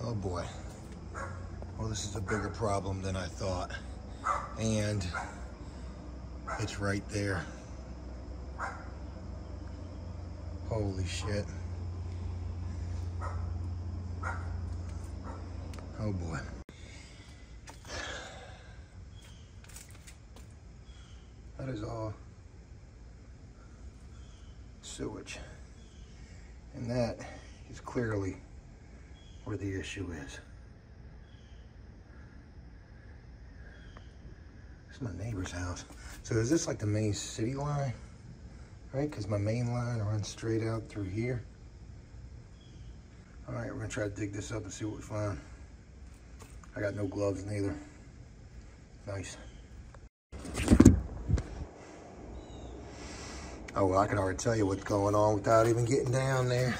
Oh boy. Well, this is a bigger problem than I thought. And it's right there. Holy shit. Oh boy. That is all sewage. And that is clearly where the issue is. This is my neighbor's house. So is this like the main city line? Right, because my main line runs straight out through here. All right, we're gonna try to dig this up and see what we find. I got no gloves neither. Nice. Oh, well, I can already tell you what's going on without even getting down there.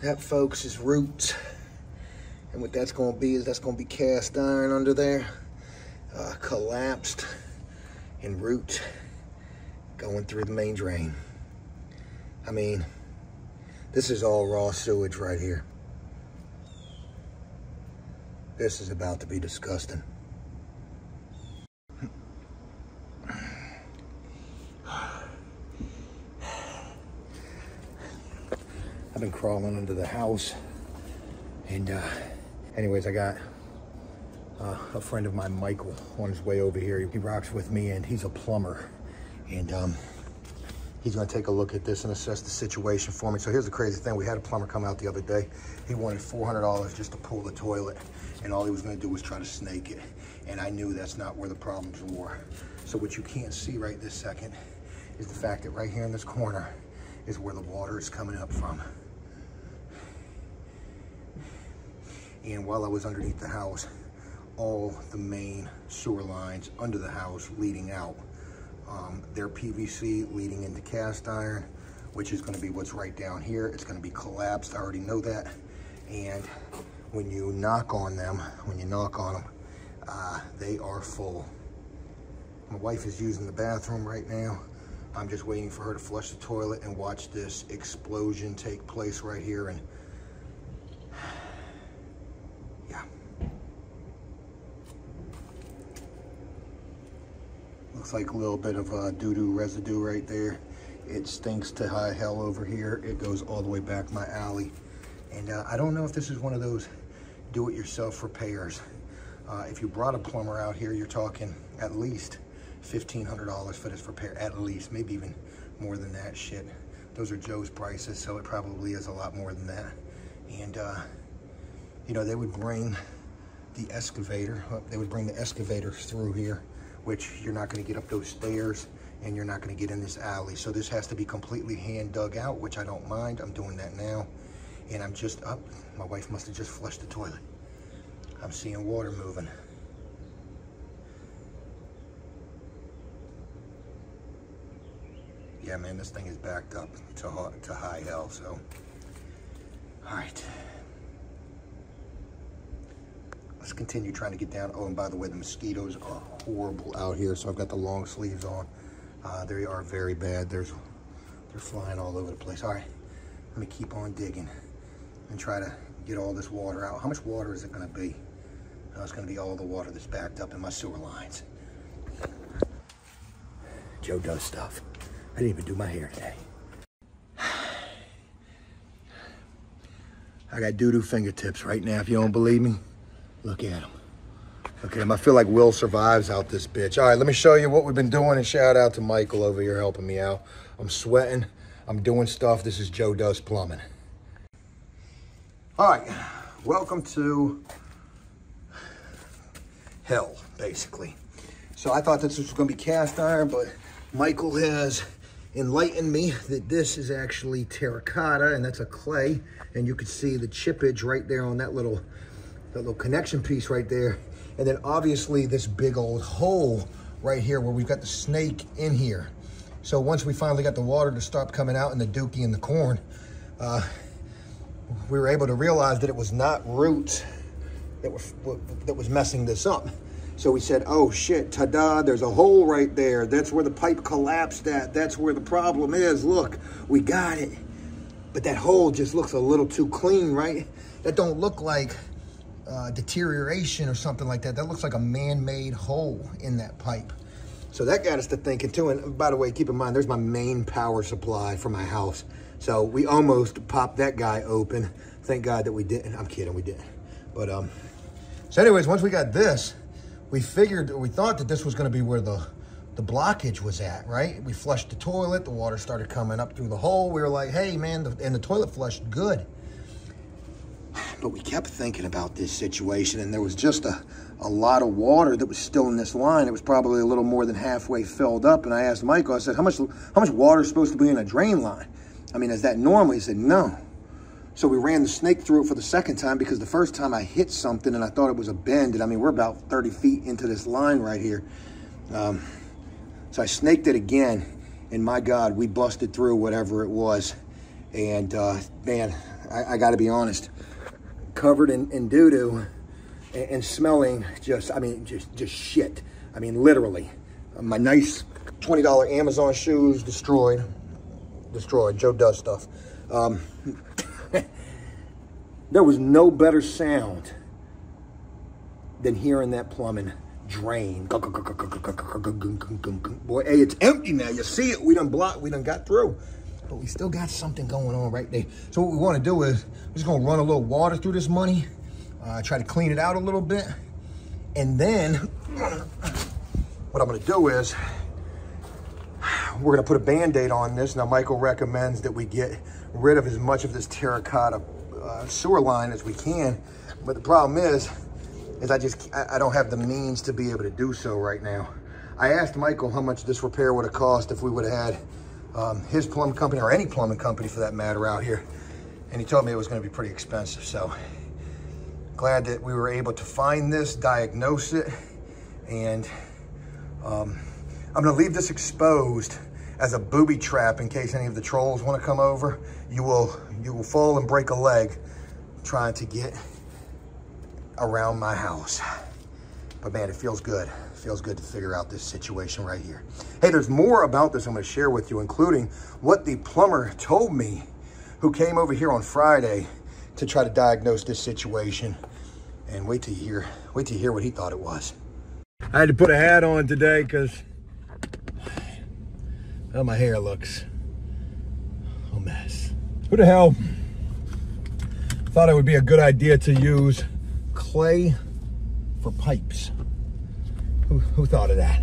That, folks, is roots. And what that's gonna be is that's gonna be cast iron under there, collapsed and root going through the main drain. I mean, this is all raw sewage right here. This is about to be disgusting. I've been crawling under the house, and anyways, I got a friend of mine, Michael, on his way over here. He rocks with me, and he's a plumber, and he's gonna take a look at this and assess the situation for me. So here's the crazy thing. We had a plumber come out the other day. He wanted $400 just to pull the toilet, and all he was gonna do was try to snake it. And I knew that's not where the problems were. So what you can't see right this second is the fact that right here in this corner is where the water is coming up from. And while I was underneath the house, all the main sewer lines under the house leading out, they're PVC leading into cast iron, which is gonna be what's right down here. It's gonna be collapsed, I already know that. And when you knock on them, they are full. My wife is using the bathroom right now. I'm just waiting for her to flush the toilet and watch this explosion take place right here. And yeah. Looks like a little bit of doo-doo residue right there. It stinks to high hell over here. It goes all the way back my alley. And I don't know if this is one of those do-it-yourself repairs. If you brought a plumber out here, you're talking at least $1,500 for this repair, at least, maybe even more than that shit. Those are Joe's prices, so it probably is a lot more than that. And, you know, they would bring the excavator, through here, which you're not gonna get up those stairs and you're not gonna get in this alley. So this has to be completely hand dug out, which I don't mind. I'm doing that now. And I'm just up. My wife must have just flushed the toilet. I'm seeing water moving. Yeah, man, this thing is backed up to high hell, so. All right. Let's continue trying to get down. Oh, and by the way, the mosquitoes are horrible out here, so I've got the long sleeves on. They are very bad. They're flying all over the place. All right, let me keep on digging and try to get all this water out. How much water is it gonna be? It's gonna be all the water that's backed up in my sewer lines. Joe does stuff. I didn't even do my hair today. I got doo-doo fingertips right now. If you don't believe me, look at them. Look at him. I feel like Will survives out this bitch. All right, let me show you what we've been doing, and shout out to Michael over here helping me out. I'm sweating. I'm doing stuff. This is Joe Does Plumbing. All right, welcome to hell, basically. So I thought this was gonna be cast iron, but Michael has enlightened me that this is actually terracotta, and that's a clay. And you can see the chippage right there on that little connection piece right there. And then obviously this big old hole right here where we've got the snake in here. So once we finally got the water to stop coming out in the dookie and the corn, we were able to realize that it was not roots that was messing this up. So we said, oh shit, ta-da, there's a hole right there. That's where the pipe collapsed at. That's where the problem is. Look, we got it. But that hole just looks a little too clean, right? That don't look like deterioration or something like that. That looks like a man-made hole in that pipe. So that got us to thinking too. And by the way, keep in mind, there's my main power supply for my house. So we almost popped that guy open. Thank God that we didn't. I'm kidding, we didn't. But so anyways, once we got this, we thought that this was gonna be where the blockage was at, right? We flushed the toilet, the water started coming up through the hole. We were like, hey man, and the toilet flushed good. But we kept thinking about this situation, and there was just a lot of water that was still in this line. It was probably a little more than halfway filled up. And I asked Michael, I said, how much water is supposed to be in a drain line? I mean, is that normal? He said, no. So we ran the snake through it for the second time, because the first time I hit something and I thought it was a bend. And I mean, we're about 30 feet into this line right here. So I snaked it again, and my God, we busted through whatever it was. And man, I gotta be honest, covered in doo-doo and smelling just shit. I mean, literally. My nice $20 Amazon shoes destroyed. Joe does stuff. There was no better sound than hearing that plumbing drain. Boy, hey, it's empty now. You see it. We done got through. But we still got something going on right there. So what we want to do is we're just going to run a little water through this money, try to clean it out a little bit. And then what I'm going to do is we're going to put a Band-Aid on this. Now, Michael recommends that we get rid of as much of this terracotta sewer line as we can. But the problem is I don't have the means to be able to do so right now. I asked Michael how much this repair would have cost if we would have had his plumbing company, or any plumbing company for that matter, out here. And he told me it was going to be pretty expensive. So glad that we were able to find this, diagnose it, and I'm going to leave this exposed as a booby trap in case any of the trolls want to come over. You will fall and break a leg trying to get around my house. But man, it feels good. It feels good to figure out this situation right here. Hey, there's more about this I'm going to share with you, including what the plumber told me, who came over here on Friday to try to diagnose this situation. And wait till you hear what he thought it was. I had to put a hat on today because how my hair looks a mess. Who the hell thought it would be a good idea to use clay for pipes? Who thought of that?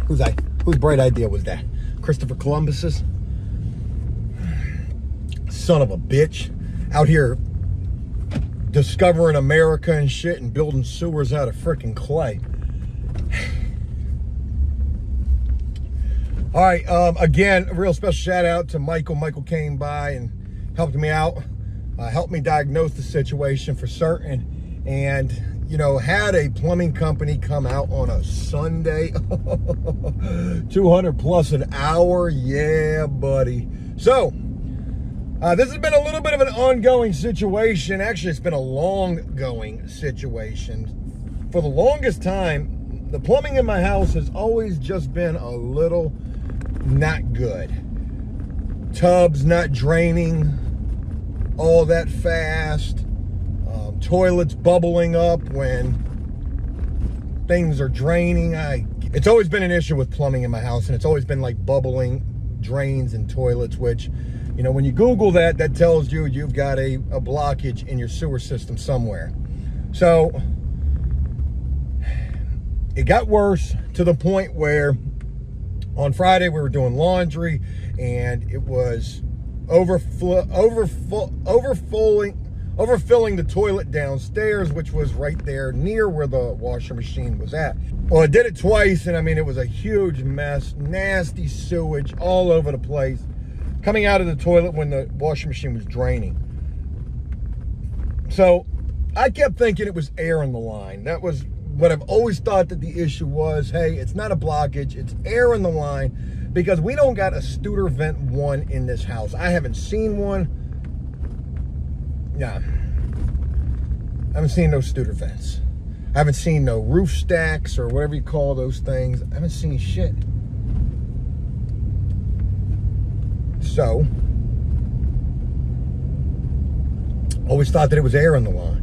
Whose bright idea was that? Christopher Columbus's? Son of a bitch. Out here discovering America and shit and building sewers out of freaking clay. All right, again, a real special shout out to Michael. Michael came by and helped me out, helped me diagnose the situation for certain, and you know, had a plumbing company come out on a Sunday. 200 plus an hour. Yeah, buddy. So, this has been a little bit of an ongoing situation. Actually, it's been a long-going situation. For the longest time, the plumbing in my house has always just been a little not good. Tubs not draining all that fast. Toilets bubbling up when things are draining. It's always been an issue with plumbing in my house, and it's always been like bubbling drains and toilets, which, you know, when you Google that, that tells you you've got a blockage in your sewer system somewhere. So it got worse to the point where on Friday we were doing laundry and it was overfilling the toilet downstairs, which was right there near where the washer machine was at. Well, I did it twice, and I mean, it was a huge mess, nasty sewage all over the place, coming out of the toilet when the washer machine was draining. So I kept thinking it was air in the line. That was what I've always thought that the issue was. Hey, it's not a blockage, it's air in the line, because we don't got a Studer Vent 1 in this house. I haven't seen one. Yeah, I haven't seen no Studer vents. I haven't seen no roof stacks or whatever you call those things. I haven't seen shit. So Always thought that it was air on the line.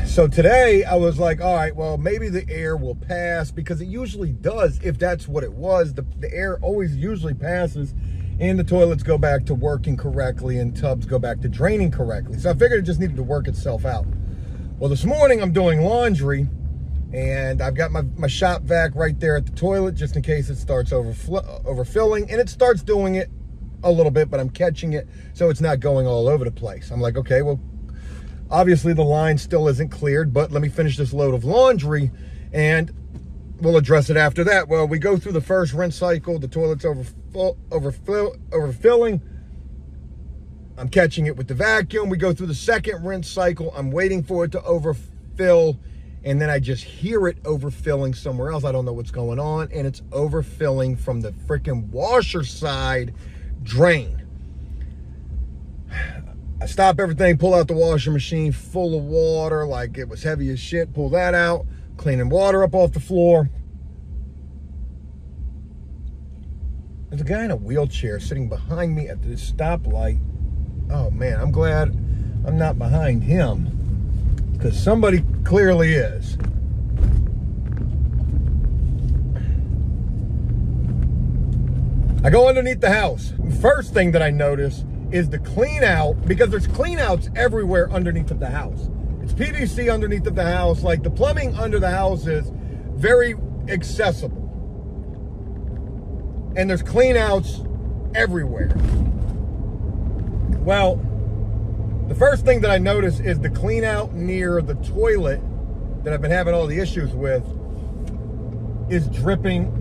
So today I was like, all right, well, maybe the air will pass, because it usually does. If that's what it was, the air always usually passes and the toilets go back to working correctly and tubs go back to draining correctly. So I figured it just needed to work itself out. Well, this morning I'm doing laundry, and I've got my shop vac right there at the toilet just in case it starts overfilling, and it starts doing it a little bit, but I'm catching it so it's not going all over the place. I'm like, okay, well, obviously the line still isn't cleared, but let me finish this load of laundry and we'll address it after that. Well, we go through the first rinse cycle, the toilet's overfilling. I'm catching it with the vacuum. We go through the second rinse cycle. I'm waiting for it to overfill, and then I just hear it overfilling somewhere else. I don't know what's going on, and it's overfilling from the freaking washer side drain. I stop everything, pull out the washing machine full of water, like it was heavy as shit, pull that out, cleaning water up off the floor. There's a guy in a wheelchair sitting behind me at this stoplight. Oh man, I'm glad I'm not behind him, because somebody clearly is. I go underneath the house. First thing that I notice is the clean out, because there's clean outs everywhere underneath of the house. It's PVC underneath of the house. Like, the plumbing under the house is very accessible. And there's clean outs everywhere. Well, the first thing that I notice is the clean out near the toilet that I've been having all the issues with is dripping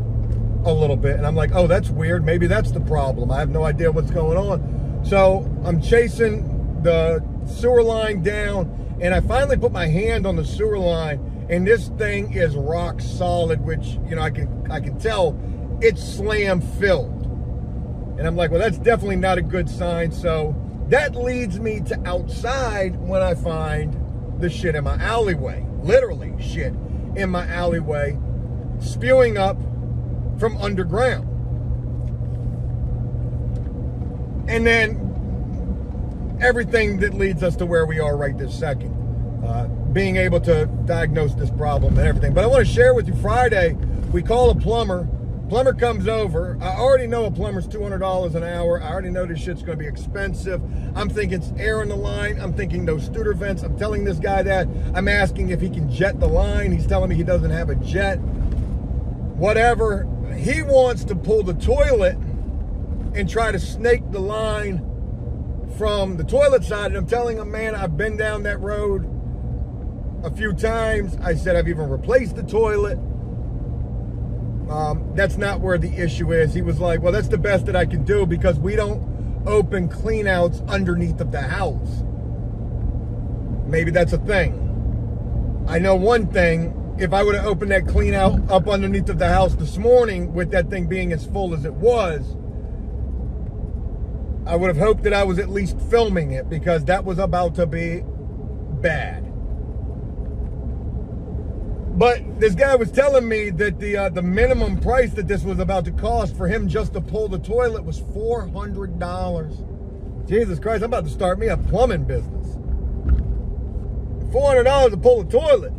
a little bit. And I'm like, oh, that's weird. Maybe that's the problem. I have no idea what's going on. So I'm chasing the sewer line down, and I finally put my hand on the sewer line, and this thing is rock solid, which, you know, I can tell it's slam filled. And I'm like, well, that's definitely not a good sign. So that leads me to outside when I find the shit in my alleyway. Literally shit in my alleyway spewing up from underground. And then everything that leads us to where we are right this second. Being able to diagnose this problem and everything. But I want to share with you, Friday, we call a plumber. Plumber comes over. I already know a plumber's $200 an hour. I already know this shit's going to be expensive. I'm thinking it's air in the line. I'm thinking no Studer vents. I'm telling this guy that. I'm asking if he can jet the line. He's telling me he doesn't have a jet. Whatever. He wants to pull the toilet and try to snake the line from the toilet side. And I'm telling him, man, I've been down that road a few times. I said, I've even replaced the toilet. That's not where the issue is. He was like, well, that's the best that I can do, because we don't open clean outs underneath of the house. Maybe that's a thing. I know one thing. If I would have opened that clean out up underneath of the house this morning, with that thing being as full as it was, I would have hoped that I was at least filming it, because that was about to be bad. But this guy was telling me that the minimum price that this was about to cost for him just to pull the toilet was $400. Jesus Christ, I'm about to start me a plumbing business. $400 to pull a toilet.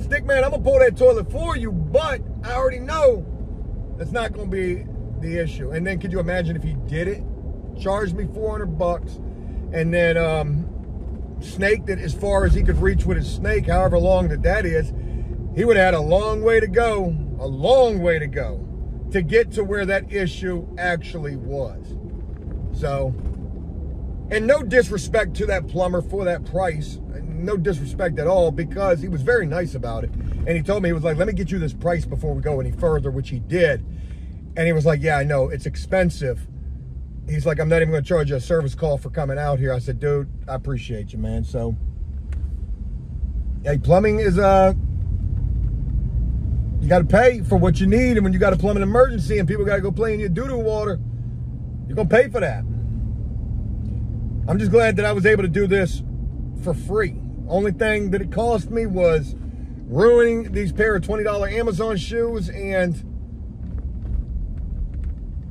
Stick man, I'm gonna pull that toilet for you, but I already know that's not gonna be the issue. And then could you imagine if he did it, charged me $400, and then snaked it as far as he could reach with his snake, however long that is. He would have had a long way to go to get to where that issue actually was. So, and no disrespect to that plumber for that price, no disrespect at all, because he was very nice about it. And he told me, he was like, let me get you this price before we go any further, which he did. And he was like, yeah, I know, it's expensive. He's like, I'm not even gonna charge you a service call for coming out here. I said, dude, I appreciate you, man. So, hey, plumbing is, you got to pay for what you need, and when you got a plumbing emergency and people got to go play in your doo-doo water, you're going to pay for that. I'm just glad that I was able to do this for free. Only thing that it cost me was ruining these pair of $20 Amazon shoes, and,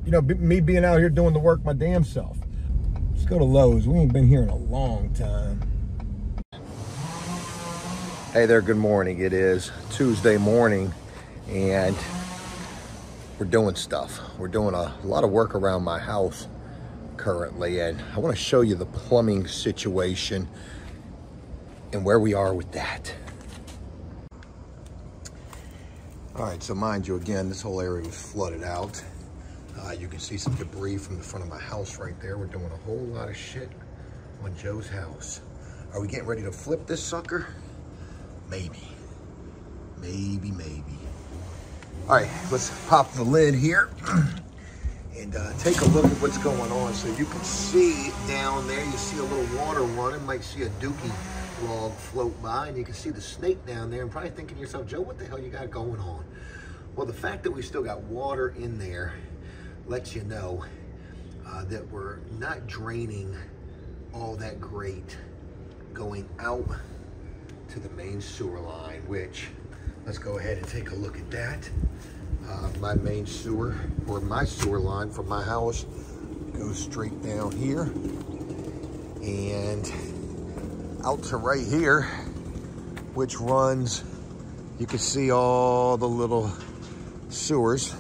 you know, me being out here doing the work my damn self. Let's go to Lowe's. We ain't been here in a long time. Hey there, good morning. It is Tuesday morning and we're doing stuff. We're doing a lot of work around my house currently, and I want to show you the plumbing situation and where we are with that. All right, so mind you, again, this whole area was flooded out. You can see some debris from the front of my house right there. We're doing a whole lot of shit on Joe's house. Are we getting ready to flip this sucker? Maybe. Maybe. All right, let's pop the lid here and take a look at what's going on. So you can see down there, you see a little water running, might see a dookie log float by, and you can see the snake down there and probably thinking to yourself, Joe, what the hell you got going on? Well, the fact that we still got water in there lets you know that we're not draining all that great going out to the main sewer line, which, let's go ahead and take a look at that. My main sewer, or my sewer line from my house, goes straight down here and out to right here, which runs, you can see all the little sewers.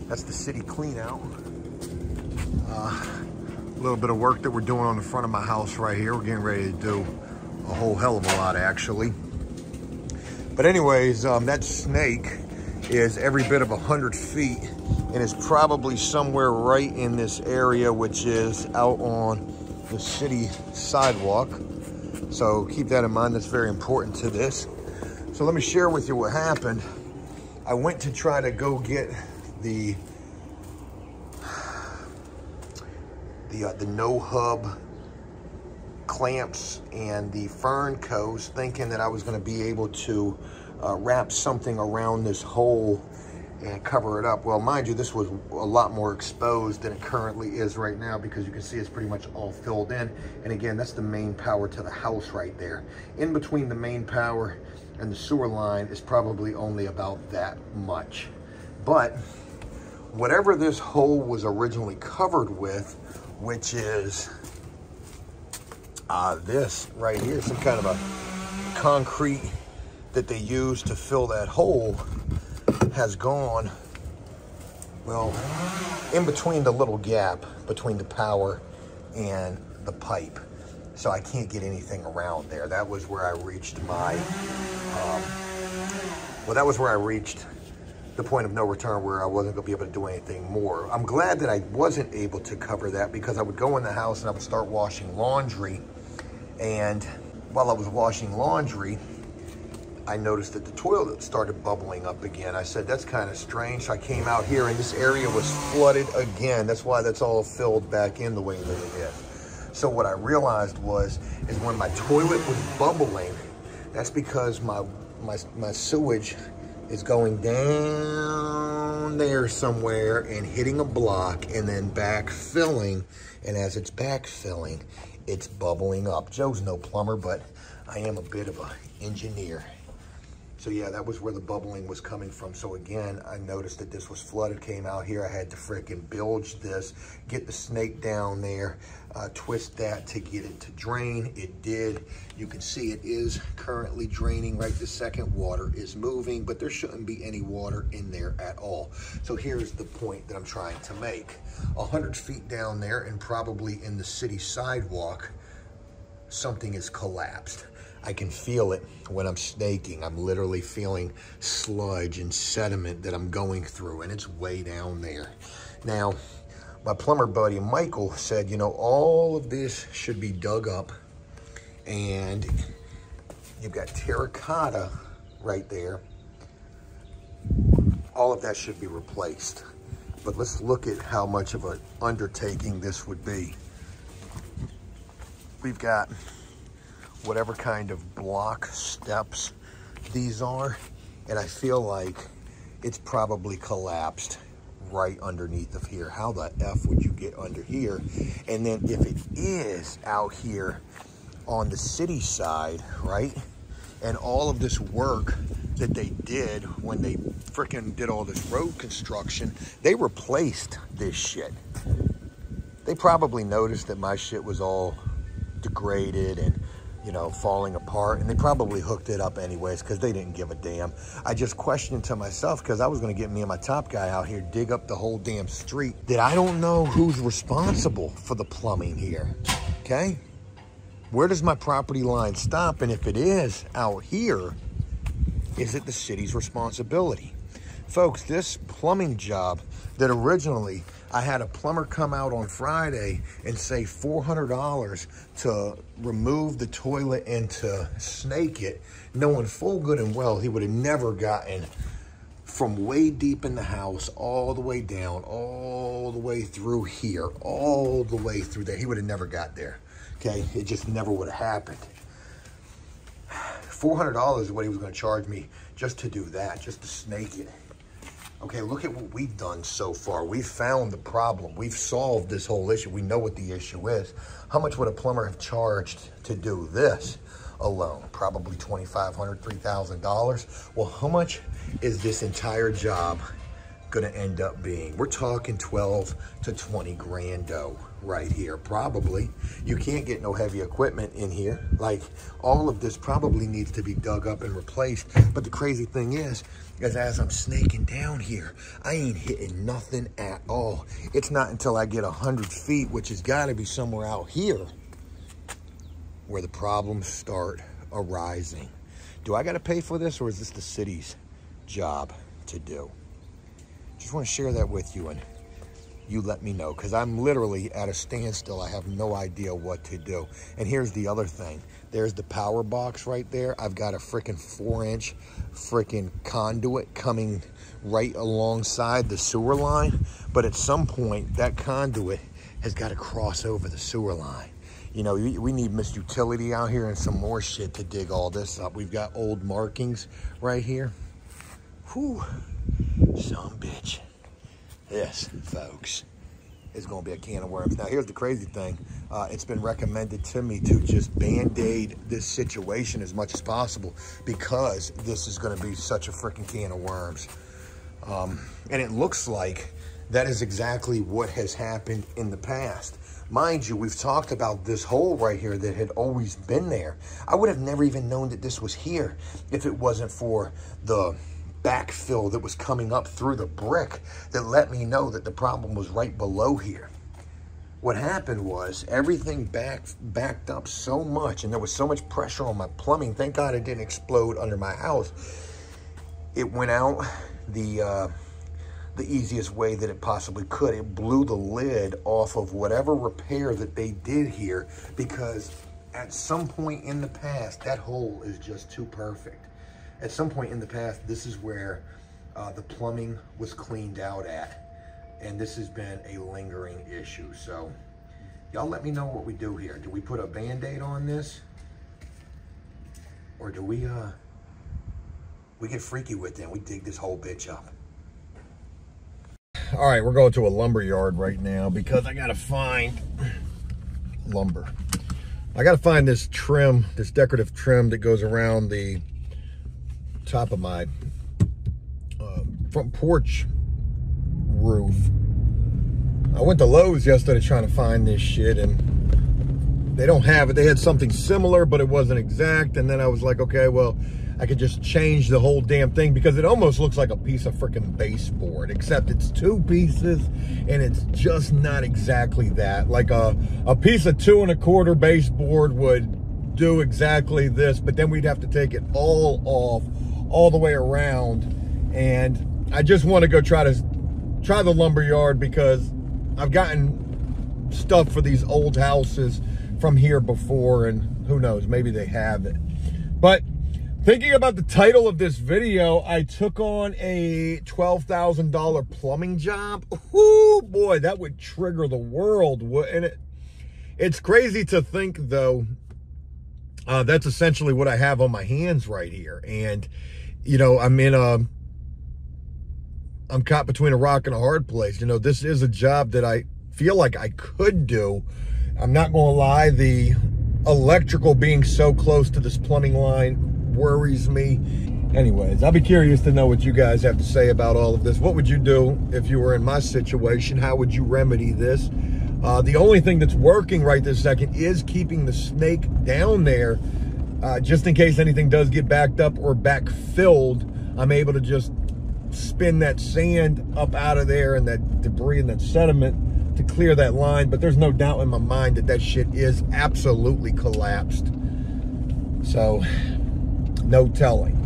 That's the city clean out. A little bit of work that we're doing on the front of my house right here. We're getting ready to do a whole hell of a lot, actually. But anyways, that snake is every bit of 100 feet and is probably somewhere right in this area, which is out on the city sidewalk. So keep that in mind, that's very important to this. So let me share with you what happened. I went to try to go get the no hub clamps and the fern coats, thinking that I was going to be able to wrap something around this hole and cover it up. Well, mind you, this was a lot more exposed than it currently is right now, because you can see it's pretty much all filled in. And again, that's the main power to the house right there. In between the main power and the sewer line is probably only about that much. But whatever this hole was originally covered with, which is this right here, some kind of a concrete that they used to fill that hole, has gone, well, in between the little gap between the power and the pipe. So I can't get anything around there. That was where I reached my, that was where I reached the point of no return, where I wasn't gonna be able to do anything more. I'm glad that I wasn't able to cover that, because I would go in the house and I would start washing laundry. And while I was washing laundry, I noticed that the toilet started bubbling up again. I said, that's kind of strange. So I came out here and this area was flooded again. That's why that's all filled back in the way that it is. So what I realized is when my toilet was bubbling, that's because my sewage is going down there somewhere and hitting a block and then backfilling. And as it's backfilling, it's bubbling up. Joe's no plumber, but I am a bit of an engineer. So yeah, that was where the bubbling was coming from. So again, I noticed that this was flooded, came out here. I had to frickin' bilge this, get the snake down there, twist that to get it to drain. It did. You can see it is currently draining right this second. Water is moving, but there shouldn't be any water in there at all. So here's the point that I'm trying to make. 100 feet down there and probably in the city sidewalk, something is collapsed. I can feel it when I'm snaking. I'm literally feeling sludge and sediment that I'm going through, and it's way down there. Now, my plumber buddy Michael said, you know, all of this should be dug up, and you've got terracotta right there. All of that should be replaced. But let's look at how much of an undertaking this would be. We've got whatever kind of block steps these are, and I feel like it's probably collapsed right underneath of here. How the F would you get under here? And then if it is out here on the city side, right, and all of this work that they did when they freaking did all this road construction, they replaced this shit. They probably noticed that my shit was all degraded and, you know, falling apart, and they probably hooked it up anyways because they didn't give a damn. I just questioned to myself, because I was going to get me and my top guy out here, dig up the whole damn street, that I don't know who's responsible for the plumbing here, okay? Where does my property line stop? And if it is out here, is it the city's responsibility? Folks, this plumbing job that originally I had a plumber come out on Friday and say $400 to remove the toilet and to snake it, knowing full good and well he would have never gotten from way deep in the house all the way down, all the way through here, all the way through there. He would have never got there, okay? It just never would have happened. $400 is what he was going to charge me just to do that, just to snake it. Okay, look at what we've done so far. We've found the problem. We've solved this whole issue. We know what the issue is. How much would a plumber have charged to do this alone? Probably $2,500, $3,000. Well, how much is this entire job gonna end up being? We're talking 12 to 20 grando right here, probably. You can't get no heavy equipment in here. Like, all of this probably needs to be dug up and replaced. But the crazy thing is as I'm snaking down here, I ain't hitting nothing at all. It's not until I get 100 feet, which has got to be somewhere out here, where the problems start arising. Do I got to pay for this, or is this the city's job to do? Just want to share that with you, and you let me know, because I'm literally at a standstill. I have no idea what to do. And here's the other thing. There's the power box right there. I've got a freaking 4-inch freaking conduit coming right alongside the sewer line. But at some point, that conduit has got to cross over the sewer line. You know, we need Miss Utility out here and some more shit to dig all this up. We've got old markings right here. Whew, some bitch. This, folks, is going to be a can of worms. Now, here's the crazy thing. It's been recommended to me to just Band-Aid this situation as much as possible, because this is going to be such a freaking can of worms. And it looks like that is exactly what has happened in the past. Mind you, we've talked about this hole right here that had always been there. I would have never even known that this was here if it wasn't for the backfill that was coming up through the brick that let me know that the problem was right below here. What happened was everything backed up so much, and there was so much pressure on my plumbing. Thank God it didn't explode under my house. It went out the easiest way that it possibly could. It blew the lid off of whatever repair that they did here, because at some point in the past, that hole is just too perfect. At some point in the past, this is where the plumbing was cleaned out at. And this has been a lingering issue. So y'all let me know what we do here. Do we put a Band-Aid on this? Or do we get freaky with it and we dig this whole bitch up? All right, we're going to a lumber yard right now because I gotta find lumber. I gotta find this trim, this decorative trim that goes around the top of my front porch roof. I went to Lowe's yesterday trying to find this shit, and they don't have it. They had something similar, but it wasn't exact. And then I was like, okay, well, I could just change the whole damn thing, because it almost looks like a piece of freaking baseboard, except it's 2 pieces, and it's just not exactly that. Like a piece of 2 1/4 baseboard would do exactly this, but then we'd have to take it all off, all the way around. And I just want to go try the lumber yard, because I've gotten stuff for these old houses from here before, and who knows, maybe they have it. But thinking about the title of this video, I took on a $12,000 plumbing job. Ooh, boy, that would trigger the world, wouldn't it? It's crazy to think, though, that's essentially what I have on my hands right here. And, you know, I'm caught between a rock and a hard place. You know, this is a job that I feel like I could do. I'm not going to lie, the electrical being so close to this plumbing line worries me. Anyways, I'll be curious to know what you guys have to say about all of this. What would you do if you were in my situation? How would you remedy this? The only thing that's working right this second is keeping the snake down there, just in case anything does get backed up or backfilled. I'm able to just spin that sand up out of there and that debris and that sediment to clear that line. But there's no doubt in my mind that that shit is absolutely collapsed. So, no telling.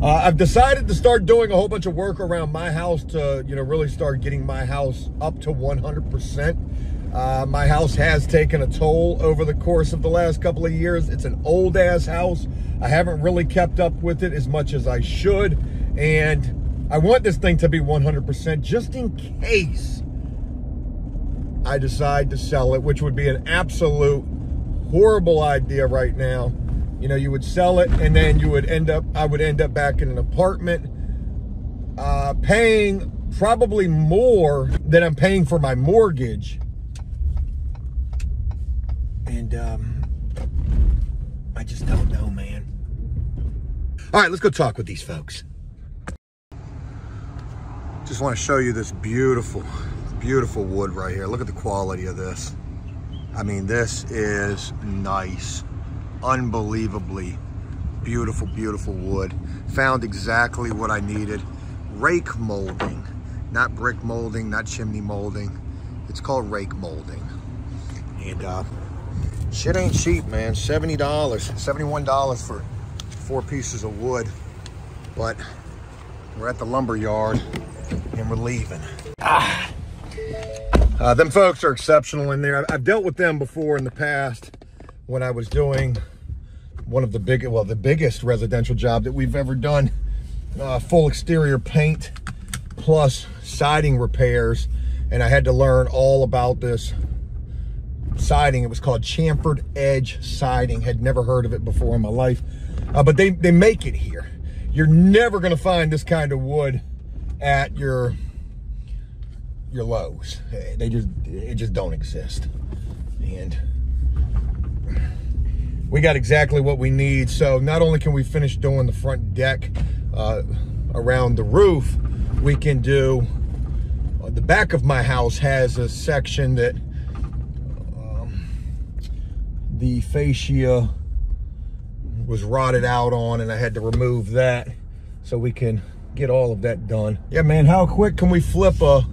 I've decided to start doing a whole bunch of work around my house to, you know, really start getting my house up to 100%. My house has taken a toll over the course of the last couple of years. It's an old ass house. I haven't really kept up with it as much as I should. And I want this thing to be 100% just in case I decide to sell it, which would be an absolute horrible idea right now. You know, you would sell it and then you would I would end up back in an apartment, paying probably more than I'm paying for my mortgage. And I just don't know, man. All right, let's go talk with these folks. Just want to show you this beautiful, beautiful wood right here. Look at the quality of this. I mean, this is nice. Unbelievably beautiful, beautiful wood. Found exactly what I needed. Rake molding, not brick molding, not chimney molding. It's called rake molding. And shit ain't cheap, man. $70, $71 for 4 pieces of wood. But we're at the lumber yard and we're leaving. Them folks are exceptional in there. I've dealt with them before in the past when I was doing one of the biggest residential job that we've ever done. Full exterior paint plus siding repairs. And I had to learn all about this siding. It was called chamfered edge siding. Had never heard of it before in my life. But they make it here. You're never gonna find this kind of wood at your Lowe's. It just don't exist. And we got exactly what we need. So not only can we finish doing the front deck around the roof, we can do, the back of my house has a section that the fascia was rotted out on, and I had to remove that so we can get all of that done. Yeah, man, how quick can we flip a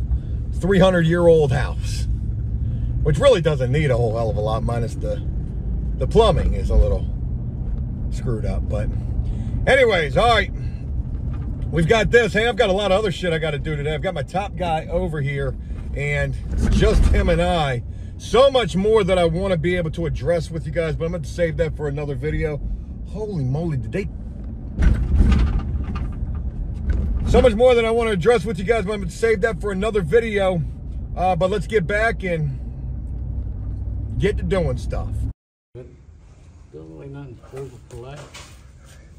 300-year-old house? Which really doesn't need a whole hell of a lot, minus the plumbing is a little screwed up. But anyways, all right, we've got this. Hey, I've got a lot of other shit I got to do today. I've got my top guy over here, and it's just him and I. So much more that I want to be able to address with you guys, but I'm going to save that for another video. Holy moly, so much more that I want to address with you guys, but I'm going to save that for another video. But let's get back and get to doing stuff.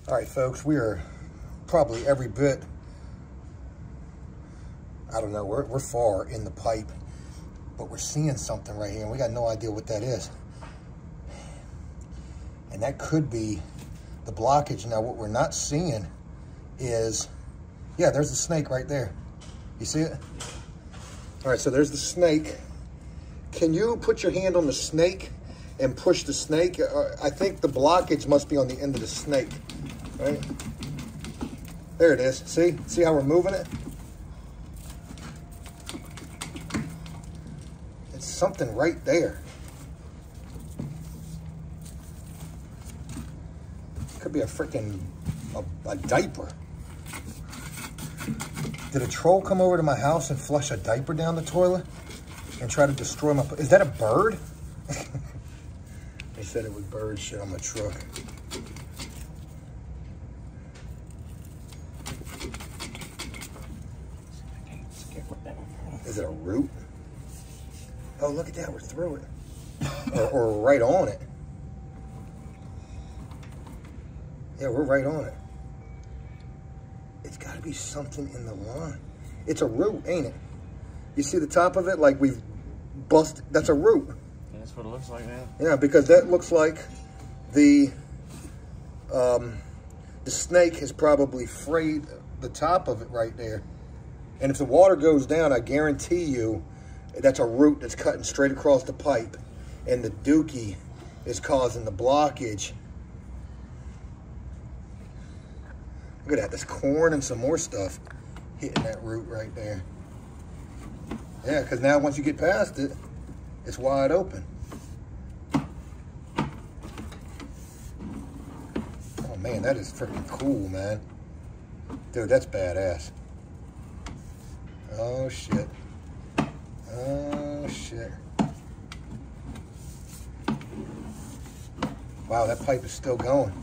All right, folks, we are probably every bit, I don't know, we're far in the pipe, but we're seeing something right here, and we got no idea what that is. And that could be the blockage. Now, what we're not seeing is, yeah, there's the snake right there. You see it? All right, so there's the snake. Can you put your hand on the snake and push the snake? I think the blockage must be on the end of the snake, right? There it is. See how we're moving it? It's something right there. Could be a freaking a diaper. Did a troll come over to my house and flush a diaper down the toilet and try to destroy my... Is that a bird? They said it was bird shit on my truck. Is it a root? Oh, look at that, we're through it. or right on it. Yeah, we're right on it. It's gotta be something in the line. It's a root, ain't it? You see the top of it? Like we've busted, that's a root. That's what it looks like now. Yeah, because that looks like the snake has probably frayed the top of it right there. And if the water goes down, I guarantee you That's a root that's cutting straight across the pipe, and the dookie is causing the blockage. Look at that, there's corn and some more stuff hitting that root right there. Yeah, because now once you get past it, it's wide open. Oh man, that is freaking cool, man. Dude, that's badass. Oh shit. Oh shit. Wow, that pipe is still going.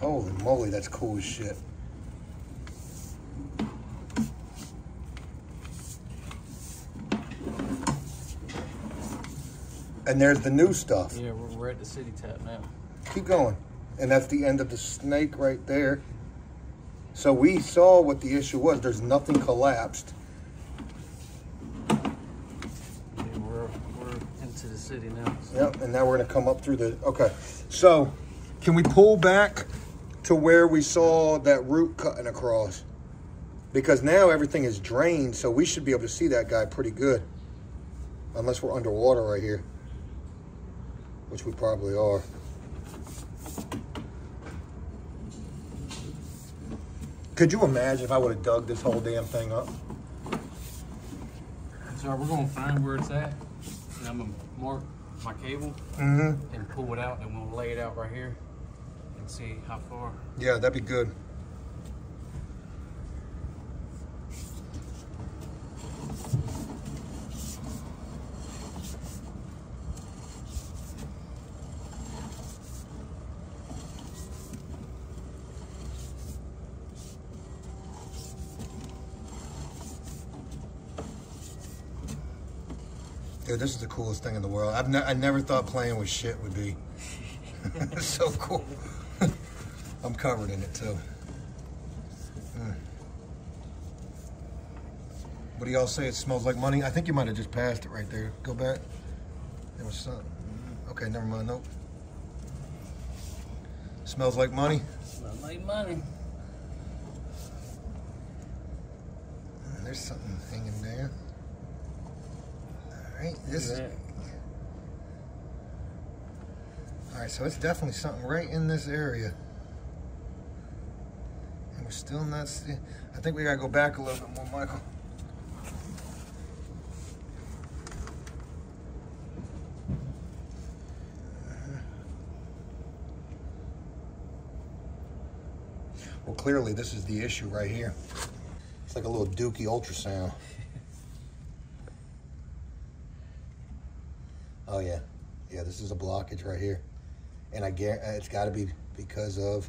Holy moly, that's cool as shit. And there's the new stuff. Yeah, we're at the city tap now. Keep going. And that's the end of the snake right there. So we saw what the issue was. There's nothing collapsed. Yeah, we're into the city now. So. Yep, and now we're gonna come up through the, okay. So, can we pull back to where we saw that root cutting across? Because now everything is drained, so we should be able to see that guy pretty good. Unless we're underwater right here. Which we probably are. Could you imagine if I would have dug this whole damn thing up? So we're gonna find where it's at, and I'm gonna mark my cable and pull it out, and we'll lay it out right here and see how far. Yeah, that'd be good. Dude, this is the coolest thing in the world. I never thought playing with shit would be so cool. I'm covered in it too. What do y'all say? It smells like money? I think you might have just passed it right there. Go back. There was something. Okay, never mind. Nope. Smells like money. Smells like money. There's something hanging there. All right, this is. All right, so it's definitely something right in this area. And we're still not seeing. I think we gotta go back a little bit more, Michael. Well, clearly this is the issue right here. It's like a little dookie ultrasound. Oh yeah, yeah. This is a blockage right here, and I guarantee it's got to be because of.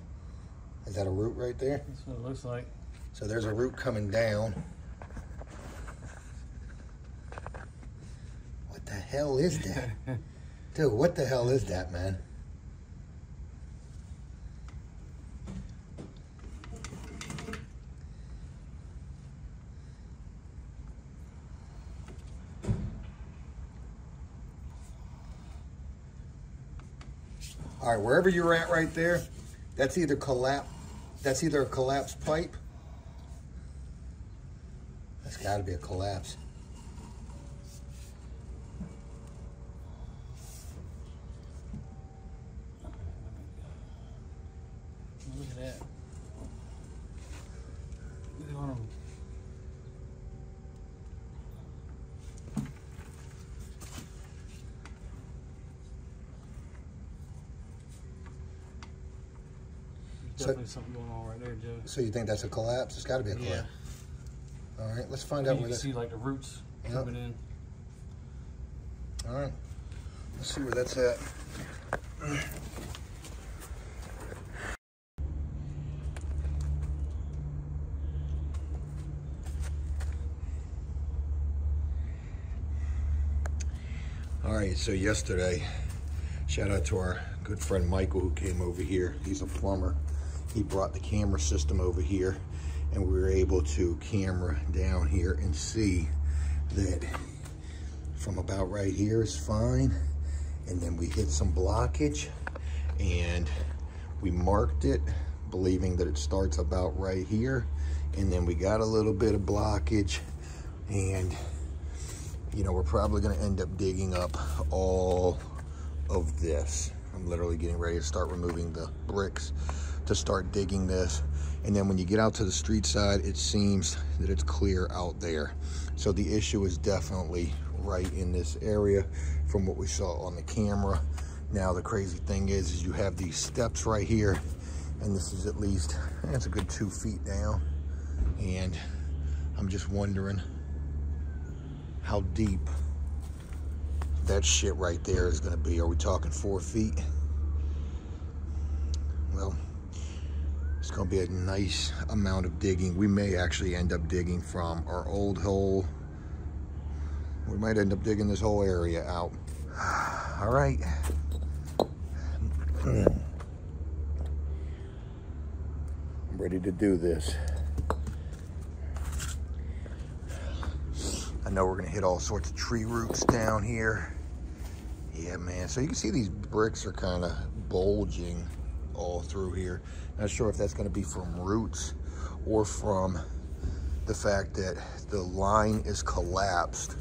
Is that a root right there? That's what it looks like. So there's a root coming down. What the hell is that, dude? What the hell is that, man? All right, wherever you're at right there, that's either a collapsed pipe. That's got to be a collapse. Look at that. Look at all them. Definitely something going on right there, Joe. So you think that's a collapse? It's got to be a collapse. Yeah. All right, let's find out You where can this. see like the roots coming in. All right, let's see where that's at. All right, so yesterday, shout out to our good friend Michael who came over here. He's a plumber. He brought the camera system over here, and we were able to camera down here and see that from about right here is fine. And then we hit some blockage and we marked it believing that it starts about right here, and then we got a little bit of blockage, and you know, we're probably going to end up digging up all of this. I'm literally getting ready to start removing the bricks to start digging this. And then when you get out to the street side, it seems that it's clear out there. So the issue is definitely right in this area from what we saw on the camera. Now the crazy thing is you have these steps right here, and this is at least, that's a good 2 feet down. And I'm just wondering how deep that shit right there is gonna be. Are we talking 4 feet? Well, it's gonna be a nice amount of digging. We may actually end up digging from our old hole. We might end up digging this whole area out. All right. I'm ready to do this. I know we're gonna hit all sorts of tree roots down here. Yeah, man, so you can see these bricks are kind of bulging all through here. Not sure if that's gonna be from roots or from the fact that the line is collapsed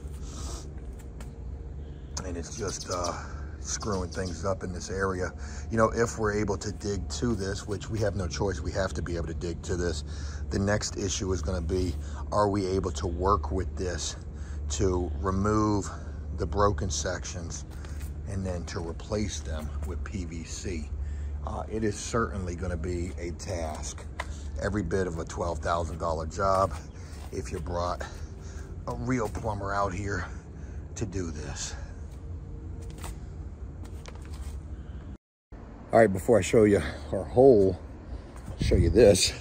and it's just screwing things up in this area. You know, if we're able to dig to this, which we have no choice, we have to be able to dig to this. The next issue is gonna be, are we able to work with this to remove the broken sections and then to replace them with PVC. It is certainly going to be a task, every bit of a $12,000 job if you brought a real plumber out here to do this. All right, before I show you our hole, I'll show you this.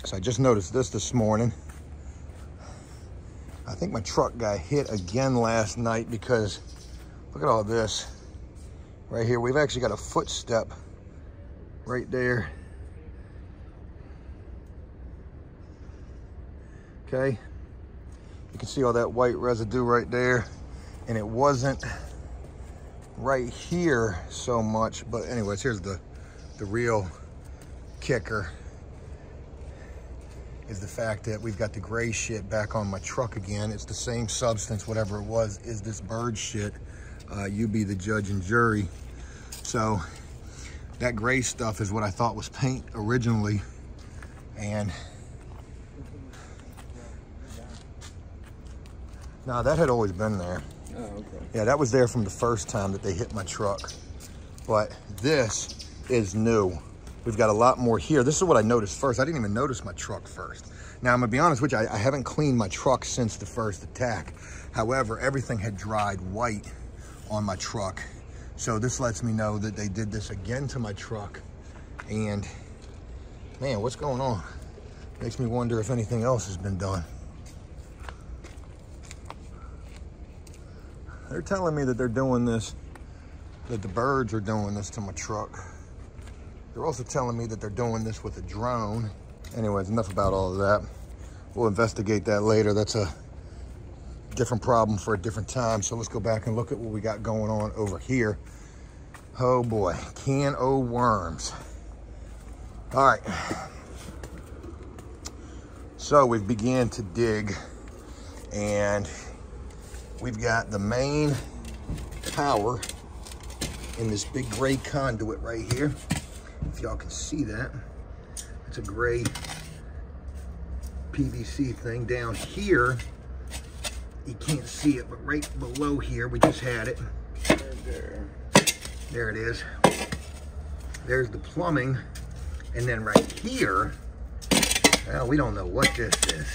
So I just noticed this morning. I think my truck got hit again last night because look at all this right here. We've actually got a footstep right there. Okay, you can see all that white residue right there, and it wasn't right here so much, but anyways, here's the real kicker. Is the fact that we've got the gray shit back on my truck again. It's the same substance, whatever it was, is this bird shit. You be the judge and jury. So that gray stuff is what I thought was paint originally. And no, that had always been there. Oh, okay. Yeah, that was there from the first time that they hit my truck. But this is new. We've got a lot more here. This is what I noticed first. I didn't even notice my truck first. Now, I'm gonna be honest with you, I haven't cleaned my truck since the first attack. However, everything had dried white on my truck. So this lets me know that they did this again to my truck. And man, what's going on? Makes me wonder if anything else has been done. They're telling me that they're doing this, that the birds are doing this to my truck. They're also telling me that they're doing this with a drone. Anyways, enough about all of that. We'll investigate that later. That's a different problem for a different time. So let's go back and look at what we got going on over here. Oh boy, can of worms. All right. So we've began to dig, and we've got the main power in this big gray conduit right here. If y'all can see that, it's a gray PVC thing. Down here, you can't see it, but right below here, we just had it. There it is. There's the plumbing. And then right here, well, we don't know what this is.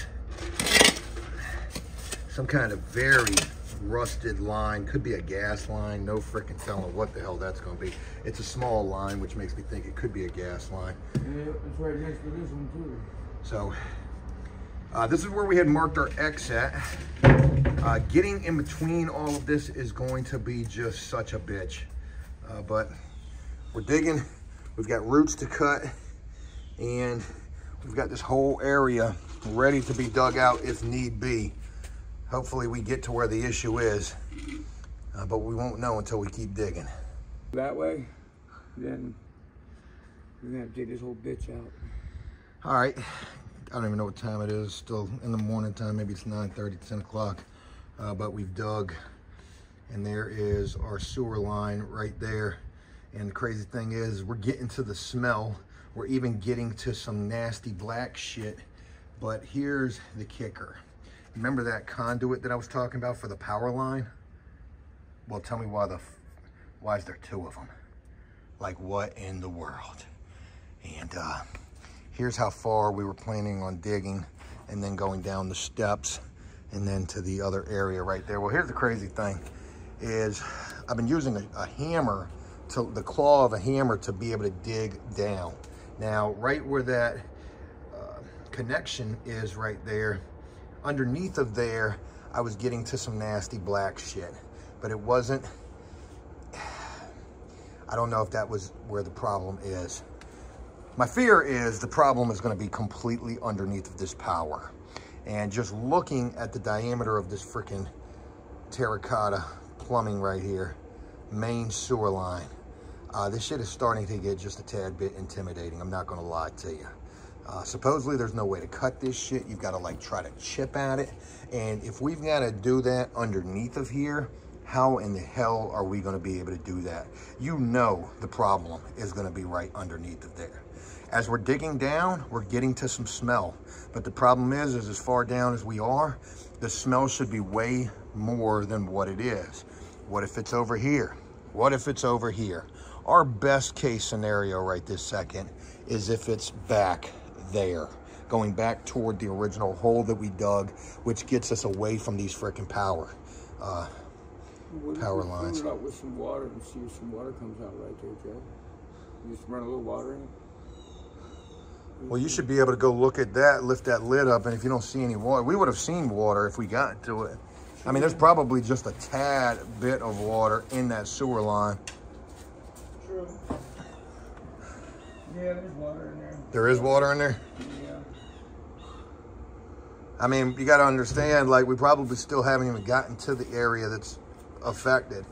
Some kind of very rusted line. Could be a gas line. No freaking telling what the hell that's going to be. It's a small line, which makes me think it could be a gas line. Yeah, it's right next to this one too. So this is where we had marked our X at. Getting in between all of this is going to be just such a bitch. But we're digging. We've got roots to cut, and we've got this whole area ready to be dug out if need be. Hopefully we get to where the issue is, but we won't know until we keep digging. That way, then We're gonna have to dig this whole bitch out. All right. I don't even know what time it is. Still in the morning time. Maybe it's 9:30, 10 o'clock. But we've dug, and there is our sewer line right there. And the crazy thing is, we're getting to the smell. We're even getting to some nasty black shit. But here's the kicker. Remember that conduit that I was talking about for the power line? Well, tell me why is there two of them? Like, what in the world? And here's how far we were planning on digging, and then going down the steps and then to the other area right there. Well, here's the crazy thing is I've been using a hammer, the claw of a hammer, to be able to dig down. Now, right where that connection is right there, underneath of there, I was getting to some nasty black shit, but it wasn't, I don't know if that was where the problem is. My fear is the problem is going to be completely underneath of this power. And just looking at the diameter of this freaking terracotta plumbing right here, main sewer line, this shit is starting to get just a tad bit intimidating. I'm not going to lie to you. Supposedly there's no way to cut this shit. You've got to like try to chip at it. And if we've got to do that underneath of here, how in the hell are we going to be able to do that? You know the problem is going to be right underneath of there. As we're digging down, we're getting to some smell. But the problem is as far down as we are, the smell should be way more than what it is. What if it's over here? What if it's over here? Our best case scenario right this second is if it's back there, going back toward the original hole that we dug, which gets us away from these freaking power lines. Fill it up with some water and see if some water comes out right there, Joe. You just run a little water in it. Well, you should be able to go look at that, lift that lid up, and if you don't see any water, we would have seen water if we got to it. I mean, there's probably just a tad bit of water in that sewer line. True. Yeah, there's water in there. There is water in there? Yeah. I mean, you got to understand, like, we probably still haven't even gotten to the area that's affected.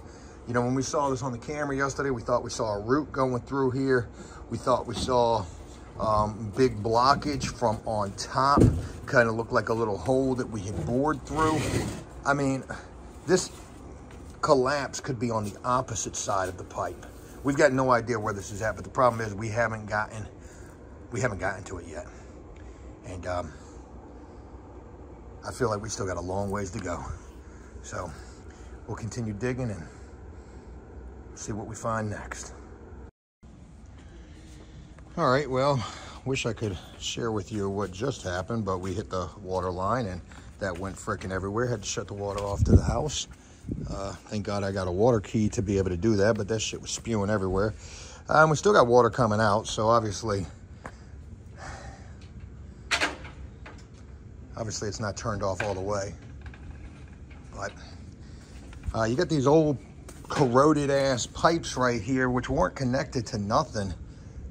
You know, when we saw this on the camera yesterday, we thought we saw a root going through here. We thought we saw big blockage from on top. Kind of looked like a little hole that we had bored through. I mean, this collapse could be on the opposite side of the pipe. We've got no idea where this is at, but the problem is we haven't gotten to it yet. And I feel like we still got a long ways to go. So we'll continue digging and see what we find next. All right, well, wish I could share with you what just happened, but we hit the water line and that went frickin' everywhere. Had to shut the water off to the house. Thank God I got a water key to be able to do that, but that shit was spewing everywhere. We still got water coming out, so obviously it's not turned off all the way. But you got these old corroded ass pipes right here, which weren't connected to nothing.